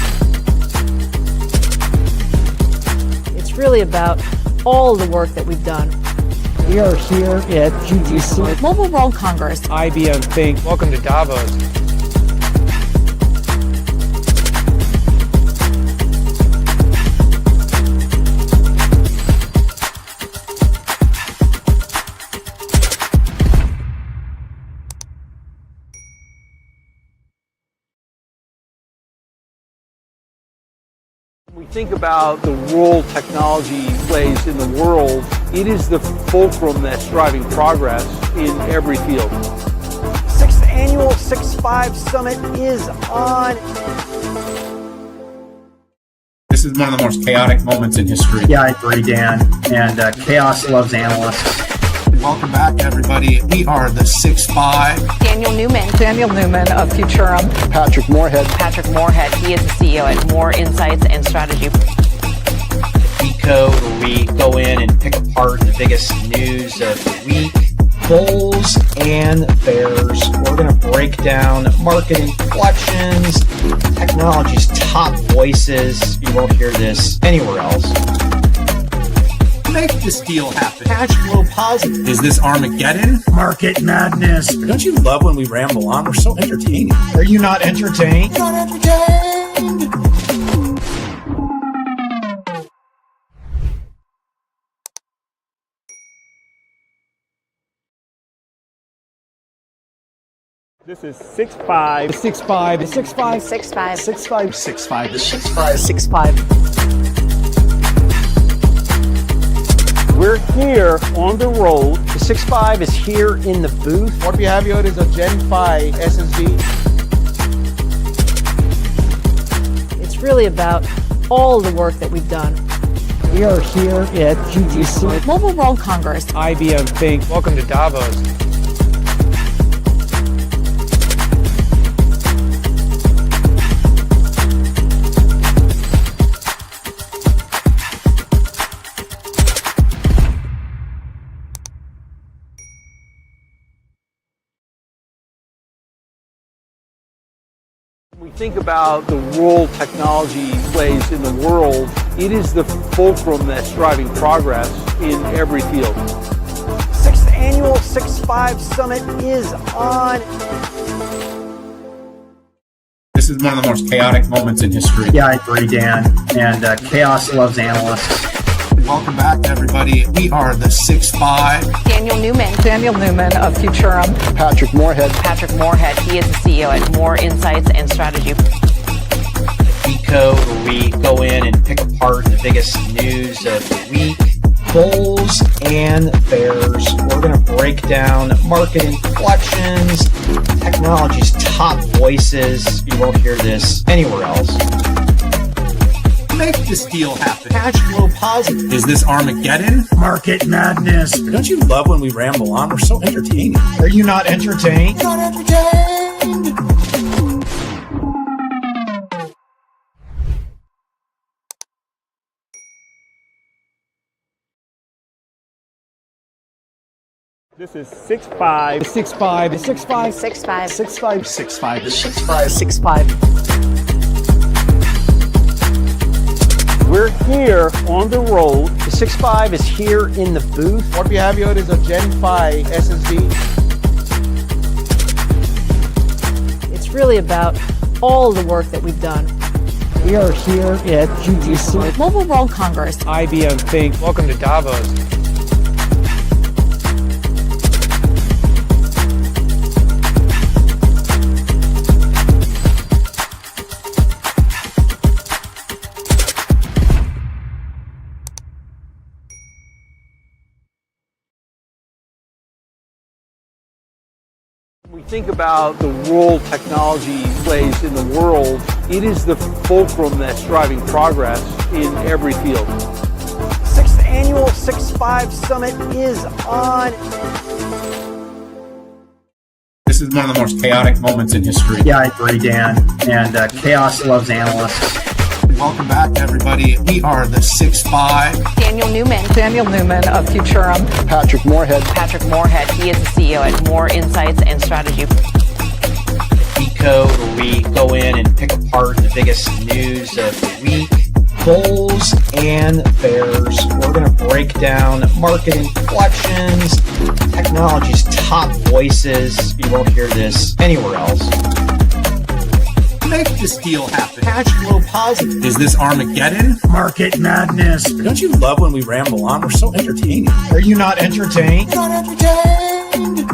It's really about all the work that we've done. We are here at GTC. Mobile World Congress. IBM Think. Welcome to Davos. When we think about the role technology plays in the world, it is the fulcrum that's driving progress in every field. 6th annual 6-5 Summit is on. This is one of the most chaotic moments in history. Yeah, I agree, Dan. And chaos loves analysts. Welcome back, everybody. We are the 6-5. Daniel Newman of Futurum. Patrick Moorhead. He is the CEO at More Insights and Strategy. Code, where we go in and pick apart the biggest news of the week. Bulls and bears. We're going to break down market inflections, technology's top voices. You won't hear this anywhere else. Make this deal happen. Cash flow positive. Is this Armageddon? Market madness. Don't you love when we ramble on? We're so entertaining. Are you not entertained? Not entertained. This is 6'5". 6'5", 6'5", 6'5". 6'5", 6'5", 6'5", 6'5". We're here on the road. The 6'5" is here in the booth. What we have here is a Gen 5 SSD. It's really about all the work that we've done. We are here at GTC. Mobile World Congress. IBM Think. Welcome to Davos. When we think about the role technology plays in the world, it is the fulcrum that's driving progress in every field. 6th Annual 6'5" Summit is on. This is one of the most chaotic moments in history. Yeah, I agree, Dan. And chaos loves analysts. Welcome back, everybody. We are the 6'5". Daniel Newman. Daniel Newman of Futurum. Patrick Moorhead. Patrick Moorhead. He is the CEO at More Insights and Strategy. EVP Code, where we go in and pick apart the biggest news of the week. Bulls and bears. We're going to break down market inflections, technology's top voices. You won't hear this anywhere else. Make this deal happen. Cash flow positive. Is this Armageddon? Market madness. Don't you love when we ramble on? We're so entertaining. Are you not entertained? Not entertained. This is 6'5". 6'5", 6'5", 6'5". 6'5", 6'5", 6'5", 6'5". We're here on the road. The 6'5" is here in the booth. What we have here is a Gen 5 SSD. It's really about all the work that we've done. We are here at GTC. Mobile World Congress. IBM Think. Welcome to Davos. When we think about the role technology plays in the world, it is the fulcrum that's driving progress in every field. 6th Annual 6'5" Summit is on. This is one of the most chaotic moments in history. Yeah, I agree, Dan. And chaos loves analysts. Welcome back, everybody. We are the 6'5". Daniel Newman. Daniel Newman of Futurum. Patrick Moorhead. Patrick Moorhead. He is the CEO at More Insights and Strategy. EVP Code, where we go in and pick apart the biggest news of the week. Bulls and bears. We're going to break down market inflections, technology's top voices. You won't hear this anywhere else. Make this deal happen. Cash flow positive. Is this Armageddon? Market madness. Don't you love when we ramble on? We're so entertaining. Are you not entertained? Not entertained.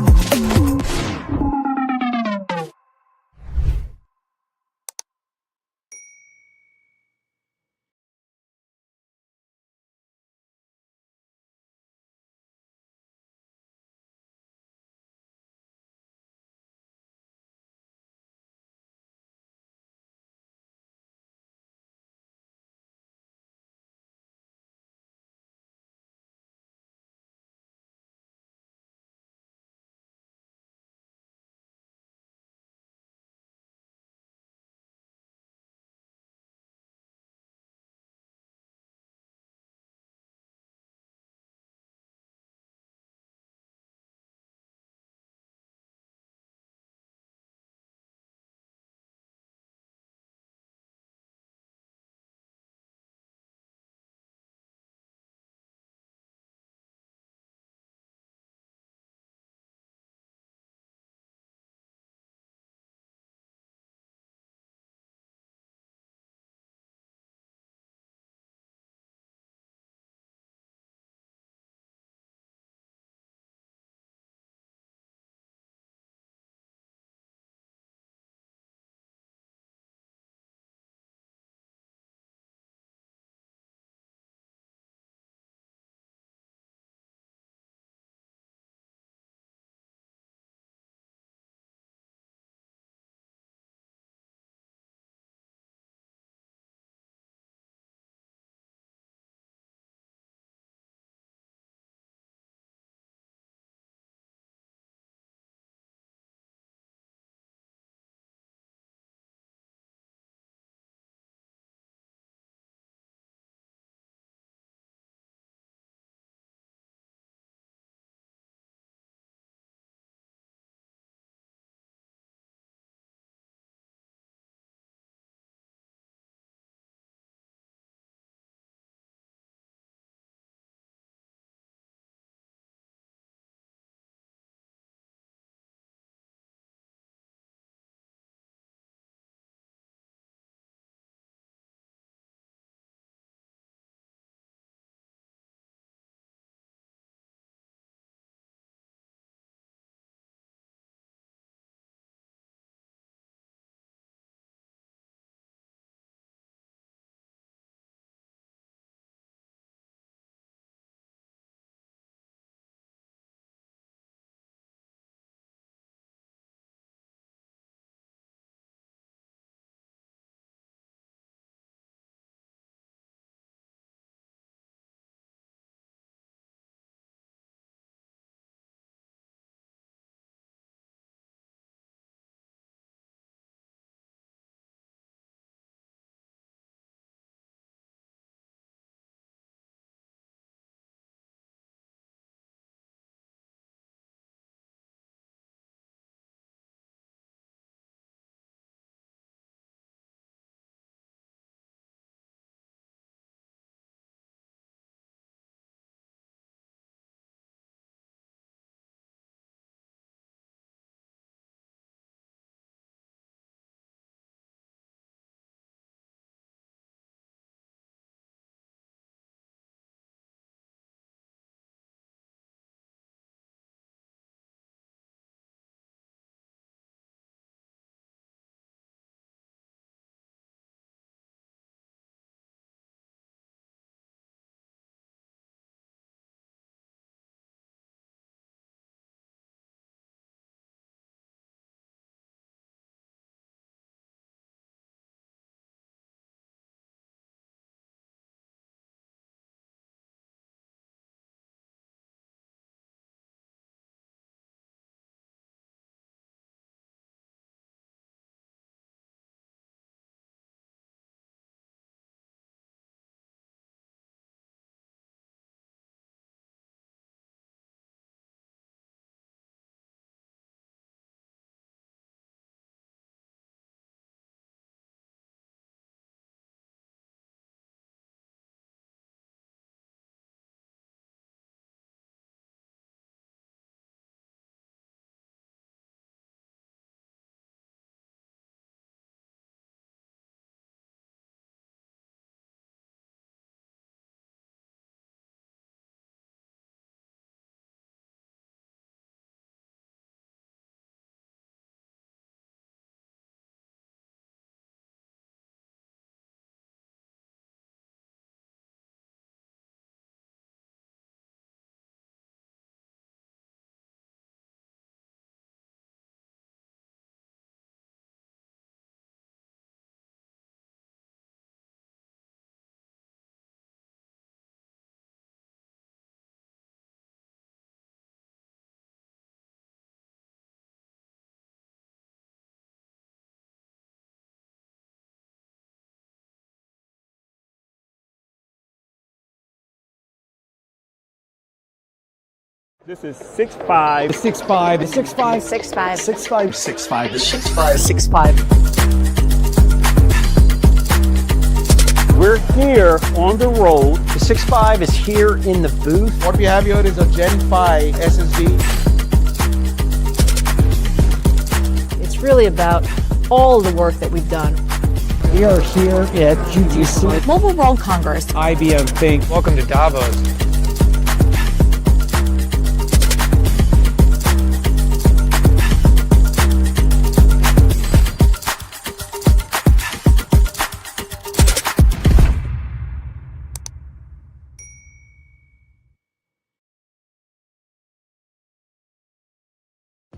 This is 6'5". 6'5". 6'5". 6'5". 6'5". 6'5". 6'5". 6'5". We're here on the road. The 6'5 is here in the booth. What we have here is a Gen 5 SSD. It's really about all the work that we've done. We are here at GTC. Mobile World Congress. IBM Think. Welcome to Davos.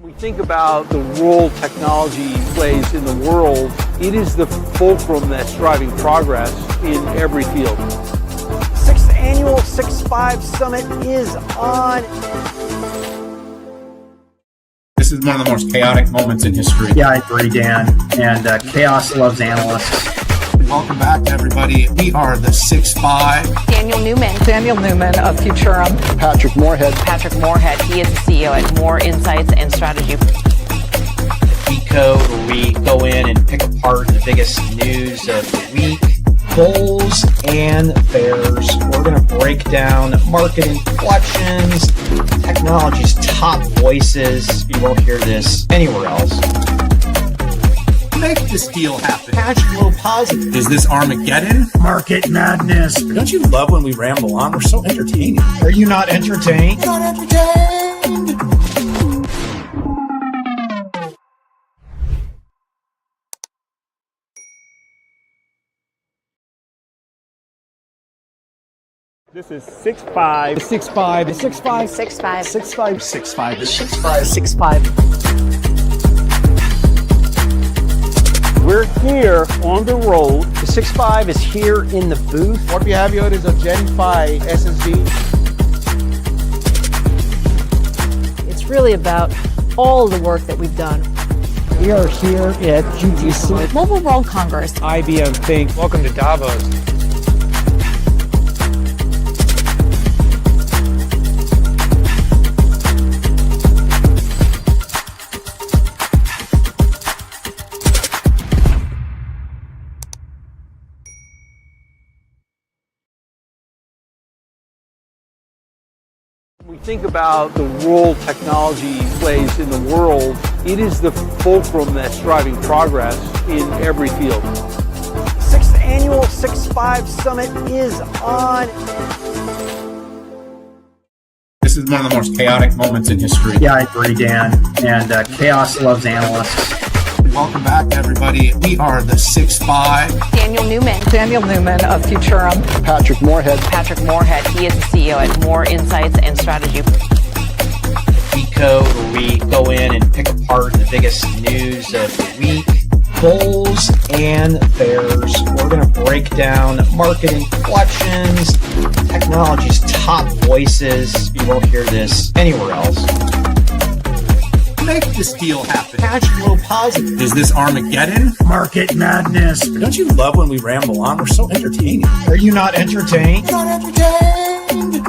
When we think about the role technology plays in the world, it is the fulcrum that's driving progress in every field. 6th annual 6'5 Summit is on. This is one of the most chaotic moments in history. Yeah, I agree, Dan. And chaos loves analysts. Welcome back, everybody. We are the 6'5". Daniel Newman. Daniel Newman of Futurum. Patrick Moorhead. Patrick Moorhead. He is the CEO at More Insights and Strategy. Decode, where we go in and pick apart the biggest news of the week. Bulls and bears. We're going to break down market inflections, technology's top voices. You won't hear this anywhere else. Make this deal happen. Cash flow positive. Is this Armageddon? Market madness. Don't you love when we ramble on? We're so entertaining. Are you not entertained? Not entertained. This is 6'5". 6'5". 6'5". 6'5". 6'5". 6'5". 6'5". 6'5". We're here on the road. The 6'5 is here in the booth. What we have here is a Gen 5 SSD. It's really about all the work that we've done. We are here at GTC. Mobile World Congress. IBM Think. Welcome to Davos. When we think about the role technology plays in the world, it is the fulcrum that's driving progress in every field. 6th annual 6'5 Summit is on. This is one of the most chaotic moments in history. Yeah, I agree, Dan. And chaos loves analysts. Welcome back, everybody. We are the 6'5". Daniel Newman. Daniel Newman of Futurum. Patrick Moorhead. Patrick Moorhead. He is the CEO at More Insights and Strategy. Decode, where we go in and pick apart the biggest news of the week. Bulls and bears. We're going to break down market inflections, technology's top voices. You won't hear this anywhere else. Make this deal happen. Cash flow positive. Is this Armageddon? Market madness. Don't you love when we ramble on? We're so entertaining. Are you not entertained? Not entertained.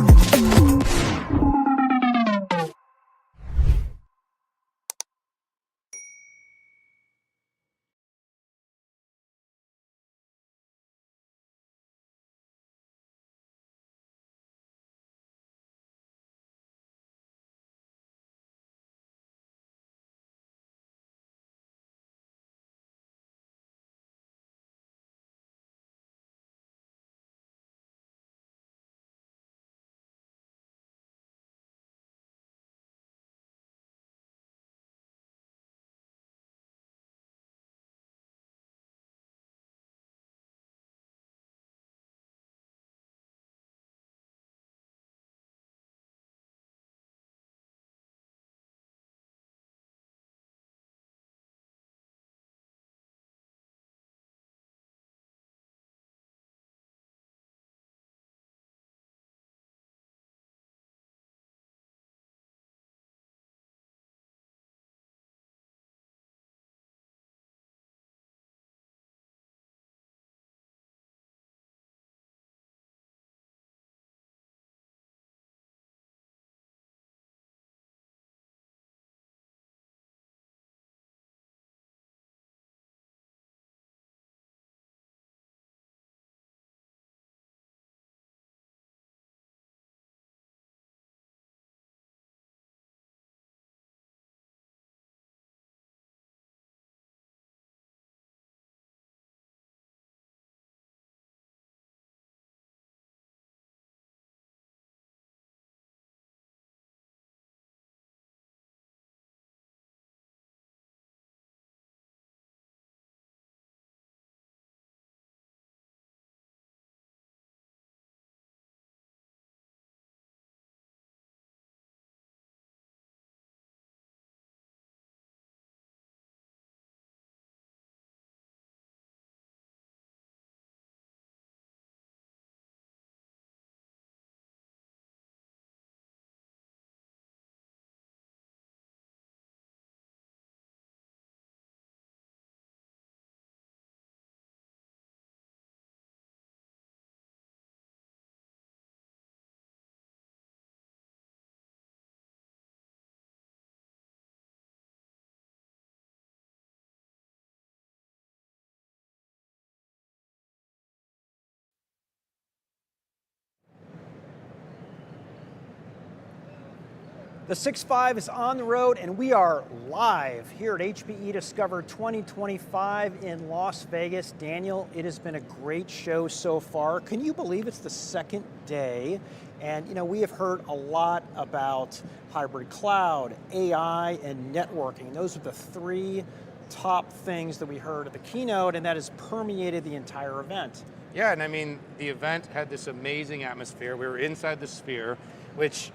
The 6.5 is on the road, and we are live here at HPE Discover 2025 in Las Vegas. Daniel, it has been a great show so far. Can you believe it's the second day? And we have heard a lot about hybrid cloud, AI, and networking. Those are the three top things that we heard at the keynote, and that has permeated the entire event. Yeah, and I mean, the event had this amazing atmosphere. We were inside the Sphere, which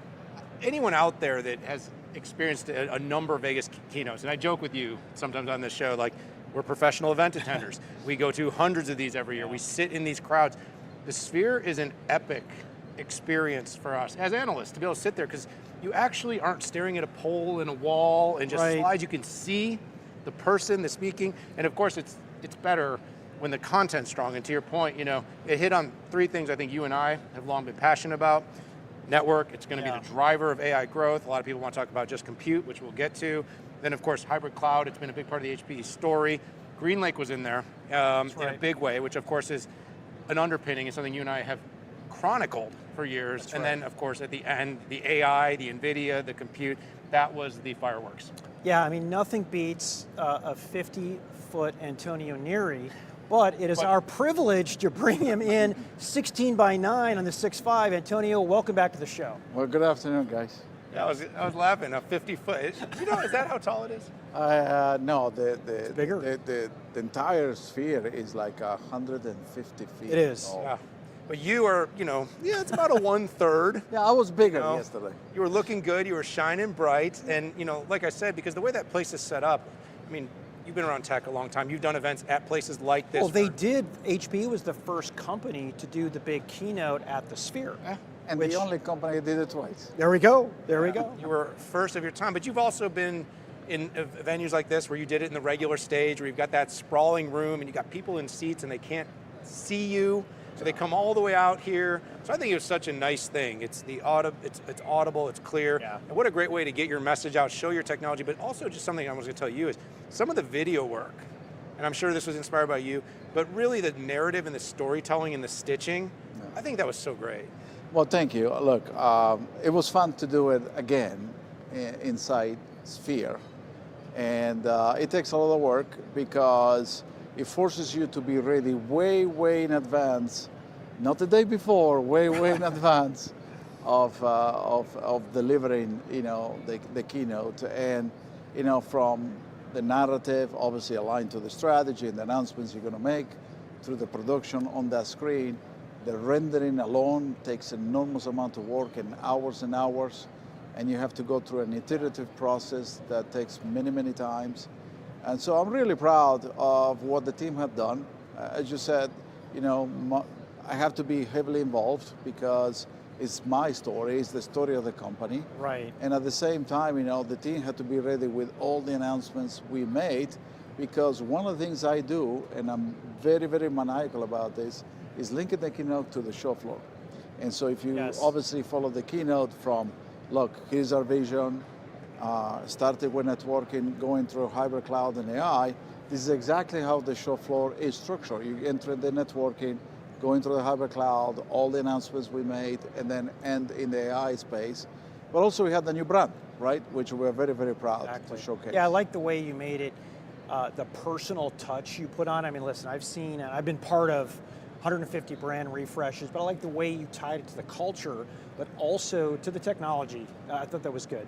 anyone out there that has experienced a number of Vegas keynotes, and I joke with you sometimes on this show, like, we're professional event attenders. We go to hundreds of these every year. We sit in these crowds. The Sphere is an epic experience for us as analysts to be able to sit there, because you actually aren't staring at a pole and a wall and just slides. You can see the person, the speaking, and of course it's better when the content's strong. And to your point, it hit on three things I think you and I have long been passionate about. Network, it's going to be the driver of AI growth. A lot of people want to talk about just compute, which we'll get to. Then of course, hybrid cloud, it's been a big part of the HPE story. GreenLake was in there in a big way, which of course is an underpinning and something you and I have chronicled for years. And then of course at the end, the AI, the NVIDIA, the compute, that was the fireworks. Yeah, I mean, nothing beats a 50-foot Antonio Neri, but it is our privilege to bring him in 16 by 9 on the 6.5. Antonio, welcome back to the show. Well, good afternoon, guys. Yeah, I was laughing, a 50-foot. Is that how tall it is? No, the entire sphere is like 150 feet. It is. tall. Yeah. But you are, it's about a 1/3. Yeah, I was bigger yesterday. You were looking good, you were shining bright, and like I said, because the way that place is set up, I mean, you've been around tech a long time, you've done events at places like this. Well, HPE was the first company to do the big keynote at the Sphere. Yeah. And the only company that did it twice. There we go, we go. You were first of your time, but you've also been in venues like this where you did it in the regular stage, where you've got that sprawling room and you got people in seats and they can't see you. So they come all the way out here. So I think it was such a nice thing. It's audible, it's clear. Yeah. And what a great way to get your message out, show your technology, but also just something I was going to tell you is some of the video work, and I'm sure this was inspired by you, but really the narrative and the storytelling and the stitching, I think that was so great. Well, thank you. Look, it was fun to do it again inside Sphere. And it takes a lot of work because it forces you to be ready way in advance, not the day before, way in advance of delivering, the keynote. And, from the narrative, obviously aligned to the strategy and the announcements you're going to make, through the production on that screen. The rendering alone takes an enormous amount of work and hours, and you have to go through an iterative process that takes many times. And so I'm really proud of what the team had done. As you said, I have to be heavily involved because it's my story, it's the story of the company. Right. And at the same time, the team had to be ready with all the announcements we made, because one of the things I do, and I'm very maniacal about this, is linking the keynote to the show floor. And so if you obviously follow the keynote from, look, here's our vision, started with networking, going through hybrid cloud and AI, this is exactly how the show floor is structured. You enter the networking, going through the hybrid cloud, all the announcements we made, and then end in the AI space. But also we had the new brand, right? Which we're very proud to showcase. Yeah, I like the way you made it, the personal touch you put on. I mean, listen, I've been part of 150 brand refreshes, but I like the way you tied it to the culture, but also to the technology. I thought that was good.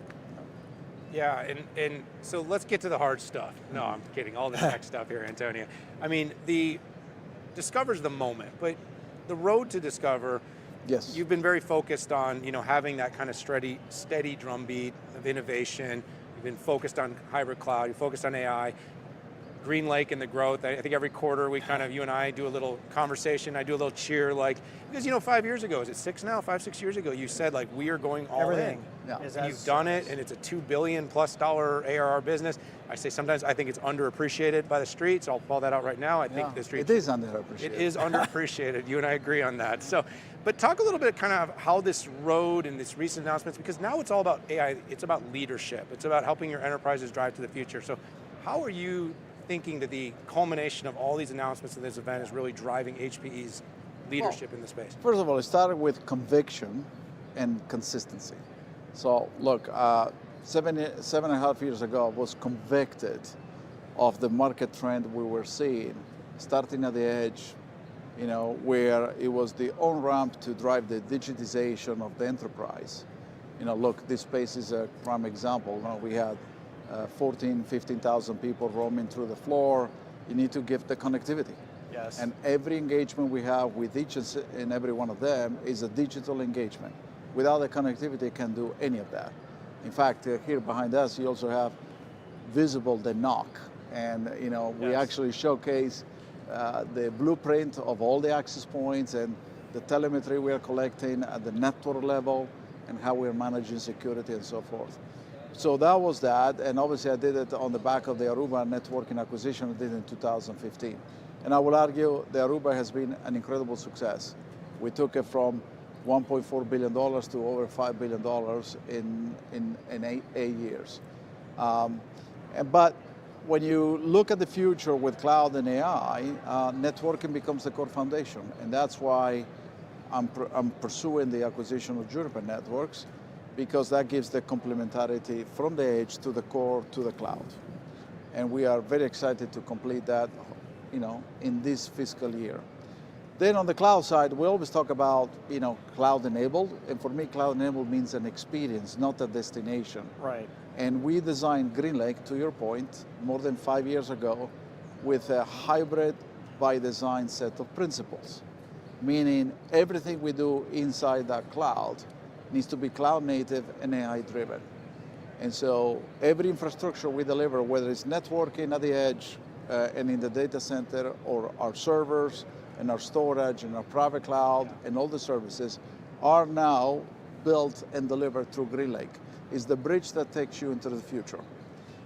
Yeah, and so let's get to the hard stuff. No, I'm kidding, all the tech stuff here, Antonio. I mean, the Discover's the moment, but the road to Discover, you've been very focused on, having that kind of steady drumbeat of innovation. You've been focused on hybrid cloud, you're focused on AI. GreenLake and the growth. I think every quarter we you and I do a little conversation. I do a little cheer, because 5 years ago, is it 6 now? 5-6 years ago, you said we are going all in. Yeah. And you've done it, and it's a $2 billion+ ARR business. I say sometimes I think it's underappreciated by the street, so I'll call that out right now. I think the street. It is underappreciated. It is underappreciated. You and I agree on that. So, but talk a little bit kind of how this road and this recent announcements, because now it's all about AI. It's about leadership. It's about helping your enterprises drive to the future. So, how are you thinking that the culmination of all these announcements in this event is really driving HPE's leadership in the space? First of all, it started with conviction and consistency. So look, 7.5 years ago, I was convicted of the market trend we were seeing, starting at the edge, where it was the on-ramp to drive the digitization of the enterprise. Look, this space is a prime example. We had 14, 15,000 people roaming through the floor. You need to give the connectivity. Yes. And every engagement we have with each and every one of them is a digital engagement. Without the connectivity, you can't do any of that. In fact, here behind us, you also have visible the NOC. And we actually showcase the blueprint of all the access points and the telemetry we are collecting at the network level and how we're managing security and so forth. So that was that, and obviously I did it on the back of the Aruba networking acquisition I did in 2015. And I will argue the Aruba has been an incredible success. We took it from $1.4 billion to over $5 billion in 8 years. But when you look at the future with cloud and AI, networking becomes the core foundation, and that's why I'm pursuing the acquisition of Juniper Networks, because that gives the complementarity from the edge to the core to the cloud. And we are very excited to complete that, in this fiscal year. Then on the cloud side, we always talk about, cloud enabled, and for me, cloud enabled means an experience, not a destination. Right. And we designed GreenLake, to your point, more than 5 years ago, with a hybrid by design set of principles. Meaning everything we do inside that cloud needs to be cloud native and AI driven. And so every infrastructure we deliver, whether it's networking at the edge and in the data center, or our servers and our storage and our private cloud and all the services, are now built and delivered through GreenLake. It's the bridge that takes you into the future.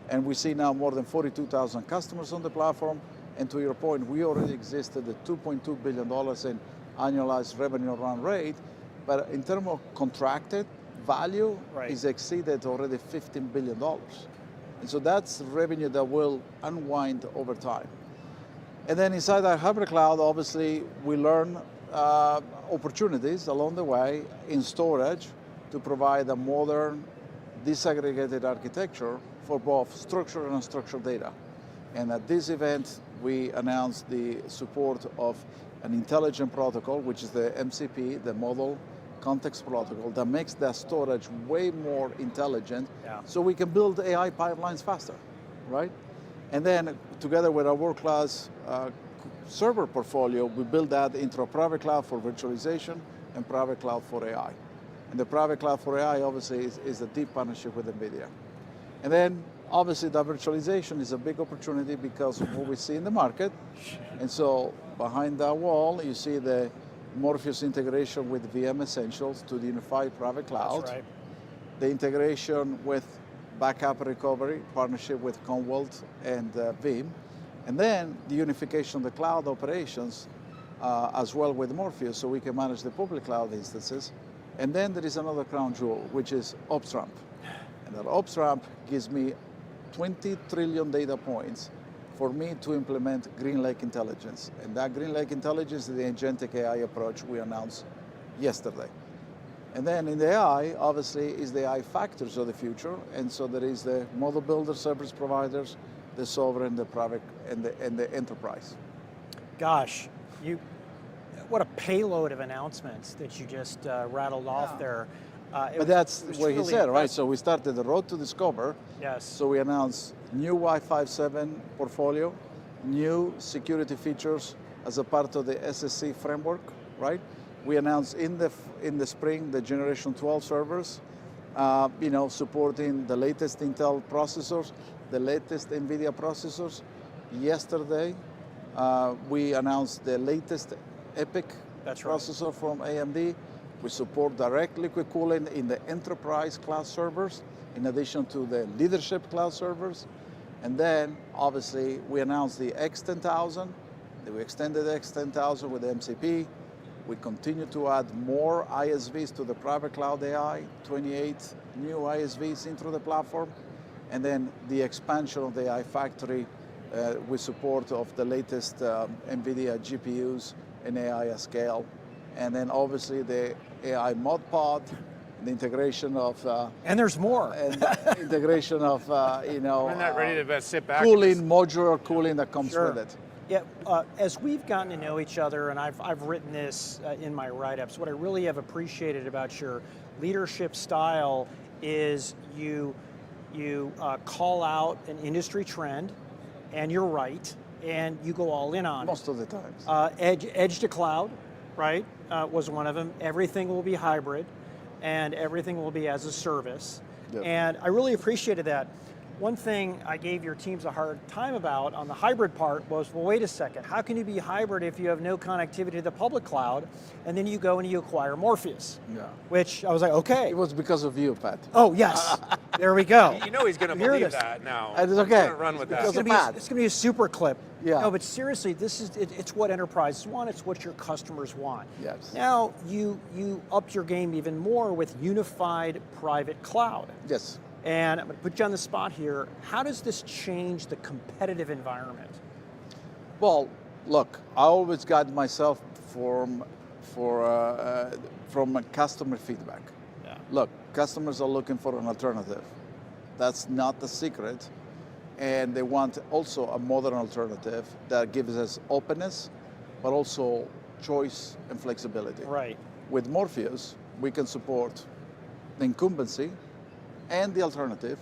And we see now more than 42,000 customers on the platform. And to your point, we already existed at $2.2 billion in annualized revenue run rate, but in terms of contracted value, is exceeded already $15 billion. And so that's revenue that will unwind over time. And then inside our hybrid cloud, obviously, we learn opportunities along the way in storage to provide a modern, disaggregated architecture for both structured and unstructured data. And at this event, we announced the support of an intelligent protocol, which is the MCP, the Model Context Protocol, that makes that storage way more intelligent, so we can build AI pipelines faster, right? And then together with our world-class server portfolio, we build that into a private cloud for virtualization and private cloud for AI. And the private cloud for AI, obviously, is a deep partnership with NVIDIA. And then, obviously, the virtualization is a big opportunity because of what we see in the market. And so behind that wall, you see the Morpheus integration with VM Essentials to the unified private cloud. That's right. The integration with backup recovery, partnership with Commvault and Veeam. And then the unification of the cloud operations as well with Morpheus, so we can manage the public cloud instances. And then there is another crown jewel, which is OpsRamp. And that OpsRamp gives me 20 trillion data points for me to implement GreenLake Intelligence. And that GreenLake Intelligence is the agentic AI approach we announced yesterday. And then in the AI, obviously, is the AI factors of the future. And so there is the model builder service providers, the sovereign, the private, and the enterprise. Gosh, what a payload of announcements that you just rattled off there. But that's what he said, right? So we started the road to Discover. Yes. So we announced new Wi-Fi 7 portfolio, new security features as a part of the SSC framework, right? We announced in the spring the Generation 12 servers, supporting the latest Intel processors, the latest NVIDIA processors. Yesterday, we announced the latest EPIC processor from AMD. We support direct liquid cooling in the enterprise class servers, in addition to the leadership cloud servers. And then, obviously, we announced the X10000. We extended the X10000 with the MCP. We continue to add more ISVs to the private cloud AI, 28 new ISVs into the platform. And then the expansion of the AI factory with support of the latest NVIDIA GPUs and AI at scale. And then obviously the AI mod pod the integration of and there's more, and integration of I'm not ready to sit back. cooling, modular cooling that comes with it. Yeah, as we've gotten to know each other, and I've written this in my write-ups, what I really have appreciated about your leadership style is you call out an industry trend, and you're right, and you go all in on most of the times. Edge to cloud, right, was one of them. Everything will be hybrid, and everything will be as a service. Yep. And I really appreciated that. One thing I gave your teams a hard time about on the hybrid part was, well, wait a second, how can you be hybrid if you have no connectivity to the public cloud? And then you go and you acquire Morpheus. Yeah. Which I was like, okay. It was because of you, Pat. Oh, yes. There we go. You know he's going to believe that now. It's okay. He's going to run with that. It's going to be a super clip. Yeah. No, but seriously, it's what enterprises want. It's what your customers want. Yes. Now you up your game even more with unified private cloud. Yes. And I'm going to put you on the spot here. How does this change the competitive environment? Well, look, I always got myself from customer feedback. Yeah. Look, customers are looking for an alternative. That's not the secret. And they want also a modern alternative that gives us openness, but also choice and flexibility. Right. With Morpheus, we can support the incumbency and the alternative,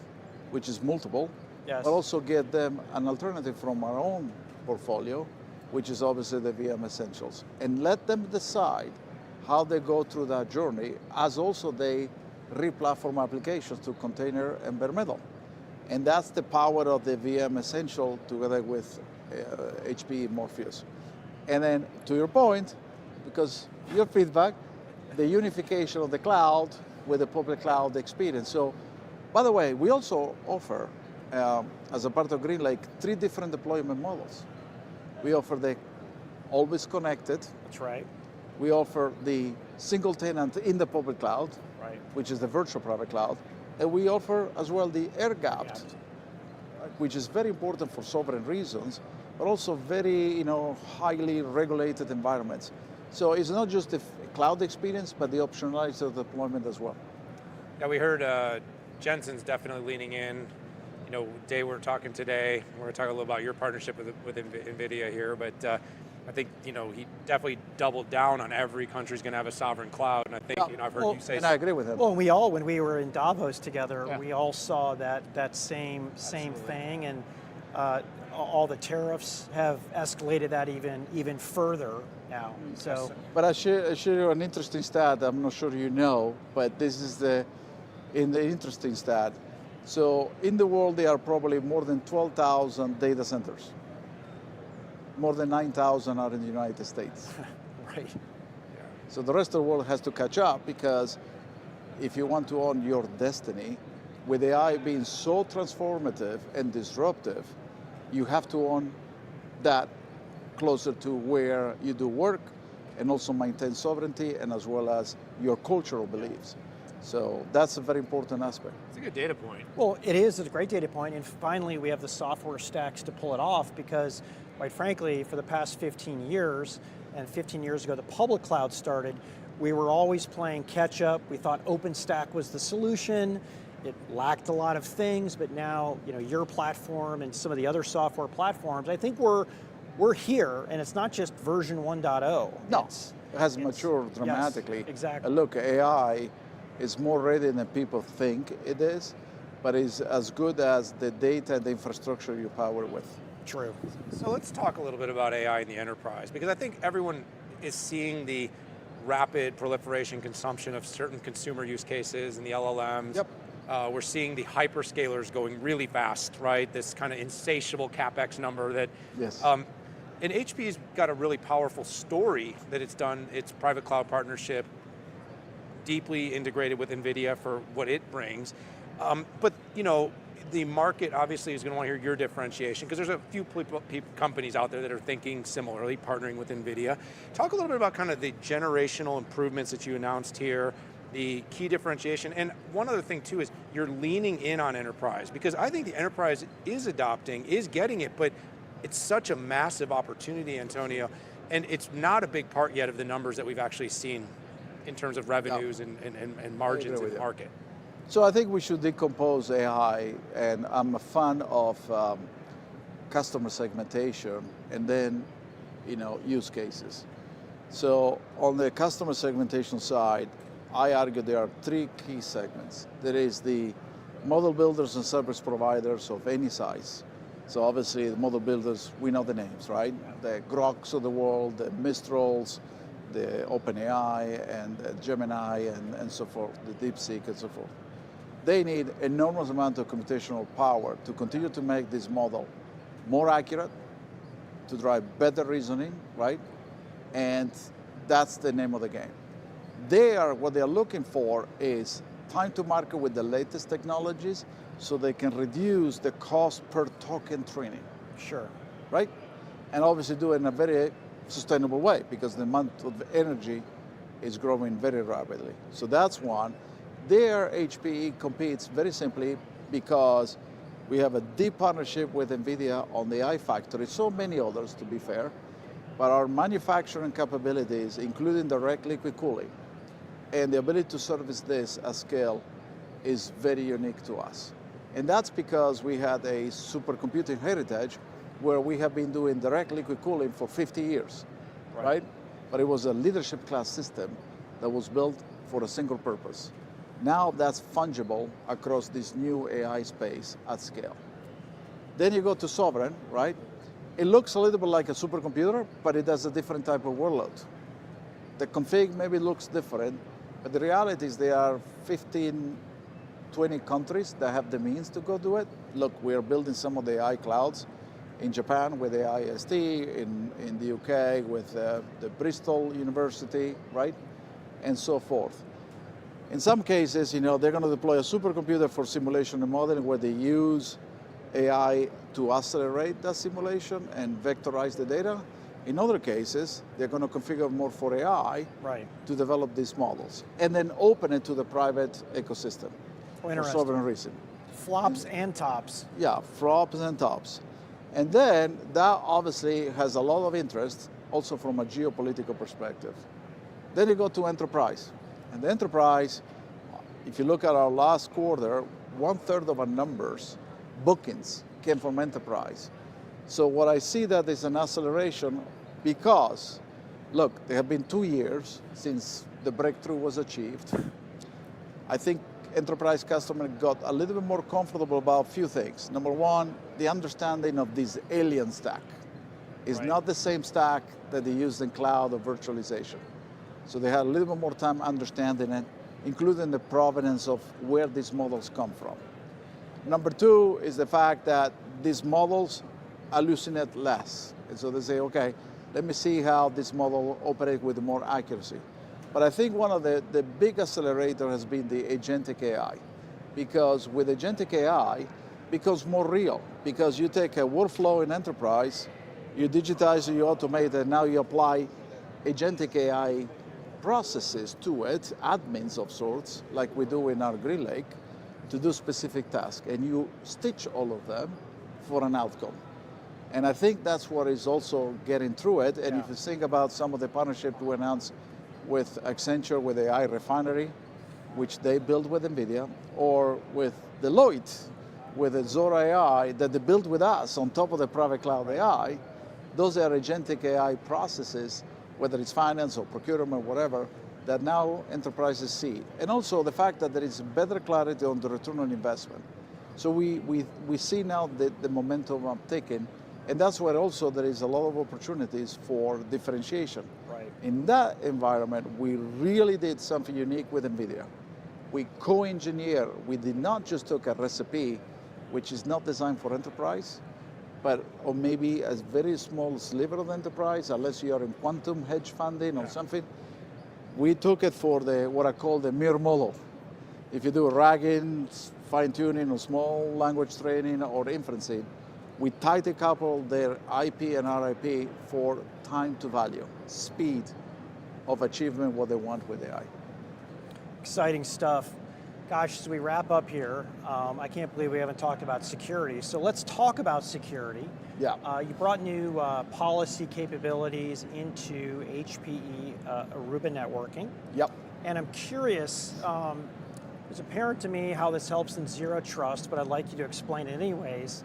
which is multiple, yes, but also get them an alternative from our own portfolio, which is obviously the VM Essentials, and let them decide how they go through that journey as also they re-platform applications to container and bare metal. And that's the power of the VM Essential together with HPE Morpheus. And then to your point, because your feedback, the unification of the cloud with the public cloud experience. So, by the way, we also offer, as a part of GreenLake, 3 different deployment models. We offer the always connected. That's right. We offer the single tenant in the public cloud, right, which is the virtual private cloud. And we offer as well the air-gapped, which is very important for sovereign reasons, but also very highly regulated environments. So it's not just the cloud experience, but the optionality of deployment as well. Yeah, we heard Jensen's definitely leaning in. Day we're talking today, we're going to talk a little about your partnership with NVIDIA here, but I think, he definitely doubled down on every country's going to have a sovereign cloud, and I think, I've heard you say. And I agree with him. Well, when we were in Davos together, we all saw that same thing, and all the tariffs have escalated that even further now. So, but I share you an interesting stat. I'm not sure you know, but this is the interesting stat. So in the world, there are probably more than 12,000 data centers. More than 9,000 are in the United States. Right. So the rest of the world has to catch up, because if you want to own your destiny, with AI being so transformative and disruptive, you have to own that closer to where you do work and also maintain sovereignty and as well as your cultural beliefs. So that's a very important aspect. It's a good data point. Well, it is. It's a great data point. And finally, we have the software stacks to pull it off, because quite frankly, for the past 15 years, and 15 years ago the public cloud started, we were always playing catch up. We thought OpenStack was the solution. It lacked a lot of things, but now, your platform and some of the other software platforms, I think we're here, and it's not just version 1.0. No, it has matured dramatically. Yes, exactly. Look, AI is more ready than people think it is, but it's as good as the data and the infrastructure you power with. True. So let's talk a little bit about AI in the enterprise, because I think everyone is seeing the rapid proliferation consumption of certain consumer use cases and the LLMs. Yep. We're seeing the hyperscalers going really fast, right? This kind of insatiable CapEx number that. Yes. And HPE's got a really powerful story that it's done its private cloud partnership, deeply integrated with NVIDIA for what it brings. But the market obviously is going to want to hear your differentiation, because there's a few companies out there that are thinking similarly, partnering with NVIDIA. Talk a little bit about kind of the generational improvements that you announced here, the key differentiation, and one other thing too is you're leaning in on enterprise, because I think the enterprise is adopting, is getting it, but it's such a massive opportunity, Antonio, and it's not a big part yet of the numbers that we've actually seen in terms of revenues and margins in the market. So I think we should decompose AI, and I'm a fan of customer segmentation and then, use cases. So on the customer segmentation side, I argue there are three key segments. There is the model builders and service providers of any size. So obviously the model builders, we know the names, right? The Groks of the world, the Mistrals, the OpenAI and Gemini and so forth, the DeepSeek and so forth. They need enormous amount of computational power to continue to make this model more accurate, to drive better reasoning, right? And that's the name of the game. What they're looking for is time to market with the latest technologies so they can reduce the cost per token training. Sure. Right? And obviously do it in a very sustainable way because the amount of energy is growing very rapidly. So that's one. There, HPE competes very simply because we have a deep partnership with NVIDIA on the AI factory, so many others to be fair, but our manufacturing capabilities, including direct liquid cooling, and the ability to service this at scale is very unique to us. And that's because we had a supercomputing heritage where we have been doing direct liquid cooling for 50 years, right? But it was a leadership class system that was built for a single purpose. Now that's fungible across this new AI space at scale. Then you go to sovereign, right? It looks a little bit like a supercomputer, but it does a different type of workload. The config maybe looks different, but the reality is there are 15, 20 countries that have the means to go do it. Look, we are building some of the AI clouds in Japan with AIST, in the UK with the Bristol University, right? And so forth. In some cases, they're going to deploy a supercomputer for simulation and modeling where they use AI to accelerate that simulation and vectorize the data. In other cases, they're going to configure more for AI to develop these models and then open it to the private ecosystem for sovereign reason. Flops and tops. Yeah, flops and tops. And then that obviously has a lot of interest also from a geopolitical perspective. Then you go to enterprise. And the enterprise, if you look at our last quarter, 1/3 of our numbers, bookings, came from enterprise. So what I see that is an acceleration because, look, there have been 2 years since the breakthrough was achieved. I think enterprise customers got a little bit more comfortable about a few things. Number one, the understanding of this alien stack is not the same stack that they use in cloud or virtualization. So they had a little bit more time understanding it, including the provenance of where these models come from. Number two is the fact that these models hallucinate less. And so they say, okay, let me see how this model operates with more accuracy. But I think one of the big accelerators has been the agentic AI. Because with agentic AI, it becomes more real. Because you take a workflow in enterprise, you digitize it, you automate it, now you apply agentic AI processes to it, admins of sorts, like we do in our GreenLake, to do specific tasks. And you stitch all of them for an outcome. And I think that's what is also getting through it. And if you think about some of the partnerships we announced with Accenture, with AI Refinery, which they build with NVIDIA, or with Deloitte, with Zora AI, that they build with us on top of the private cloud AI, those are agentic AI processes, whether it's finance or procurement, whatever, that now enterprises see. And also the fact that there is better clarity on the return on investment. So we see now the momentum uptaking, and that's where also there is a lot of opportunities for differentiation. Right. In that environment, we really did something unique with NVIDIA. We co-engineer, we did not just took a recipe, which is not designed for enterprise, but or maybe a very small sliver of enterprise, unless you are in quantum hedge funding or something. We took it for what I call the mirror model. If you do RAGing, fine-tuning, or small language training, or inferencing, we tightly couple their IP and RIP for time to value, speed of achievement what they want with AI. Exciting stuff. Gosh, as we wrap up here, I can't believe we haven't talked about security. So let's talk about security. Yeah. You brought new policy capabilities into HPE Aruba networking. Yep. And I'm curious, it's apparent to me how this helps in zero trust, but I'd like you to explain it anyways,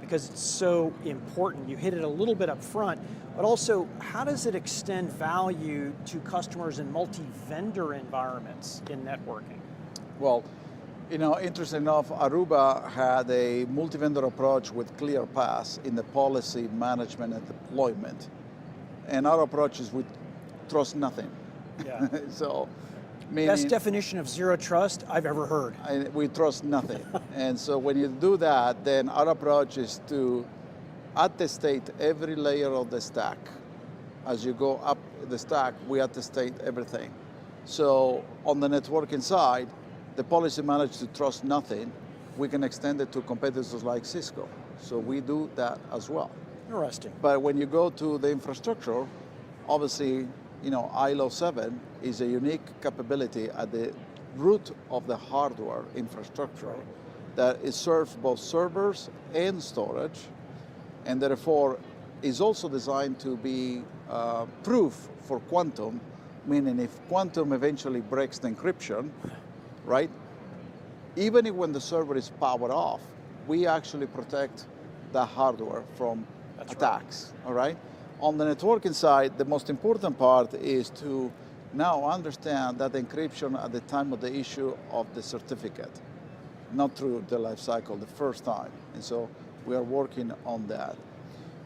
because it's so important. You hit it a little bit up front, but also how does it extend value to customers in multi-vendor environments in networking? Well, interesting enough, Aruba had a multi-vendor approach with clear paths in the policy management and deployment. And our approach is we trust nothing. Yeah. So, best definition of zero trust I've ever heard. We trust nothing. And so when you do that, then our approach is to attestate every layer of the stack. As you go up the stack, we attestate everything. So on the networking side, the policy managed to trust nothing. We can extend it to competitors like Cisco. So we do that as well. Interesting. But when you go to the infrastructure, obviously, ILO 7 is a unique capability at the root of the hardware infrastructure that it serves both servers and storage, and therefore is also designed to be proof for quantum, meaning if quantum eventually breaks the encryption, right? Even if when the server is powered off, we actually protect the hardware from attacks, all right? On the networking side, the most important part is to now understand that encryption at the time of the issue of the certificate, not through the life cycle the first time. And so we are working on that.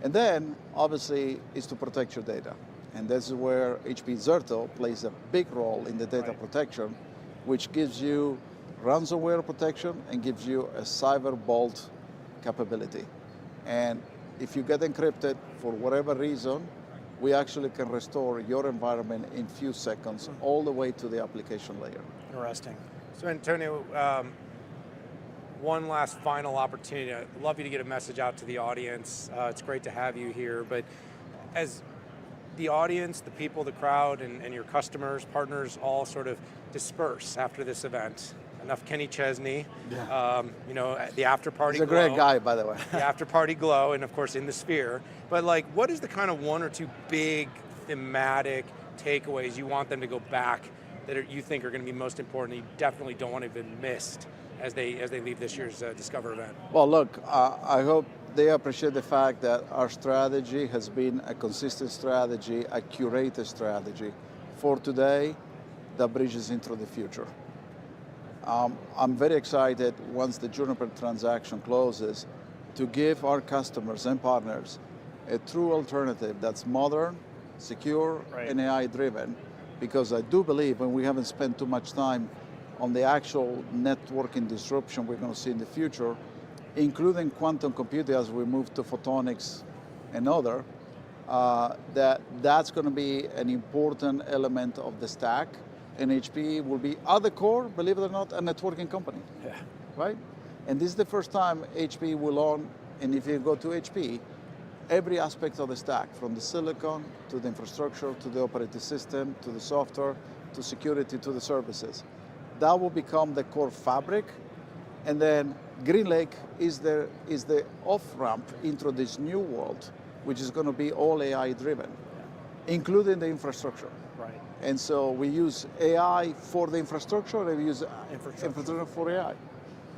And then, obviously, is to protect your data. And this is where HPE Zerto plays a big role in the data protection, which gives you ransomware protection and gives you a cyber vault capability. And if you get encrypted for whatever reason, we actually can restore your environment in few seconds all the way to the application layer. Interesting. So Antonio, one last final opportunity. I'd love you to get a message out to the audience. It's great to have you here, but as the audience, the people, the crowd, and your customers, partners all sort of disperse after this event. Enough Kenny Chesney, the after party He's a glow. great guy, by the way. The after party glow, and of course in the sphere. But what is the kind of one or two big thematic takeaways you want them to go back that you think are going to be most important that you definitely don't want to have been missed as they leave this year's Discover event? Well, look, I hope they appreciate the fact that our strategy has been a consistent strategy, a curated strategy for today that bridges into the future. I'm very excited once the Juniper transaction closes to give our customers and partners a true alternative that's modern, secure, and AI driven, because I do believe, and we haven't spent too much time on the actual networking disruption we're going to see in the future, including quantum computing as we move to photonics and other, that's going to be an important element of the stack. And HPE will be at the core, believe it or not, a networking company, right? And this is the first time HPE will own, and if you go to HPE, every aspect of the stack, from the silicon to the infrastructure, to the operating system, to the software, to security, to the services. That will become the core fabric. And then GreenLake is the off-ramp into this new world, which is going to be all AI driven, including the infrastructure. Right. And so we use AI for the infrastructure, and we use infrastructure for AI.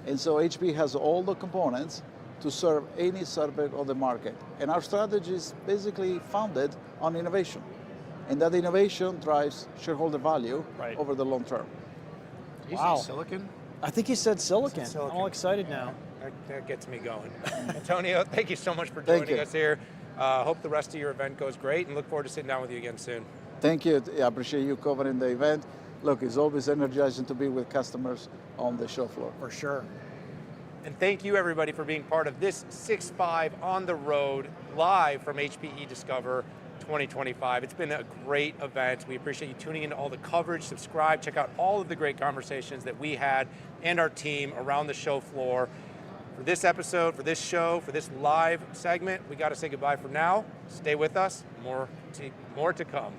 And so HPE has all the components to serve any segment of the market. And our strategy is basically founded on innovation. And that innovation drives shareholder value over the long term. Did you say silicon? I think he said silicon. I'm all excited now. That gets me going. Antonio, thank you so much for joining us here. Hope the rest of your event goes great, and look forward to sitting down with you again soon. Thank you. I appreciate you covering the event. Look, it's always energizing to be with customers on the show floor. For sure. And thank you, everybody, for being part of this 6.5 on the road, live from HPE Discover 2025. It's been a great event. We appreciate you tuning into all the coverage. Subscribe, check out all of the great conversations that we had and our team around the show floor. For this episode, for this show, for this live segment, we got to say goodbye for now. Stay with us. More to come.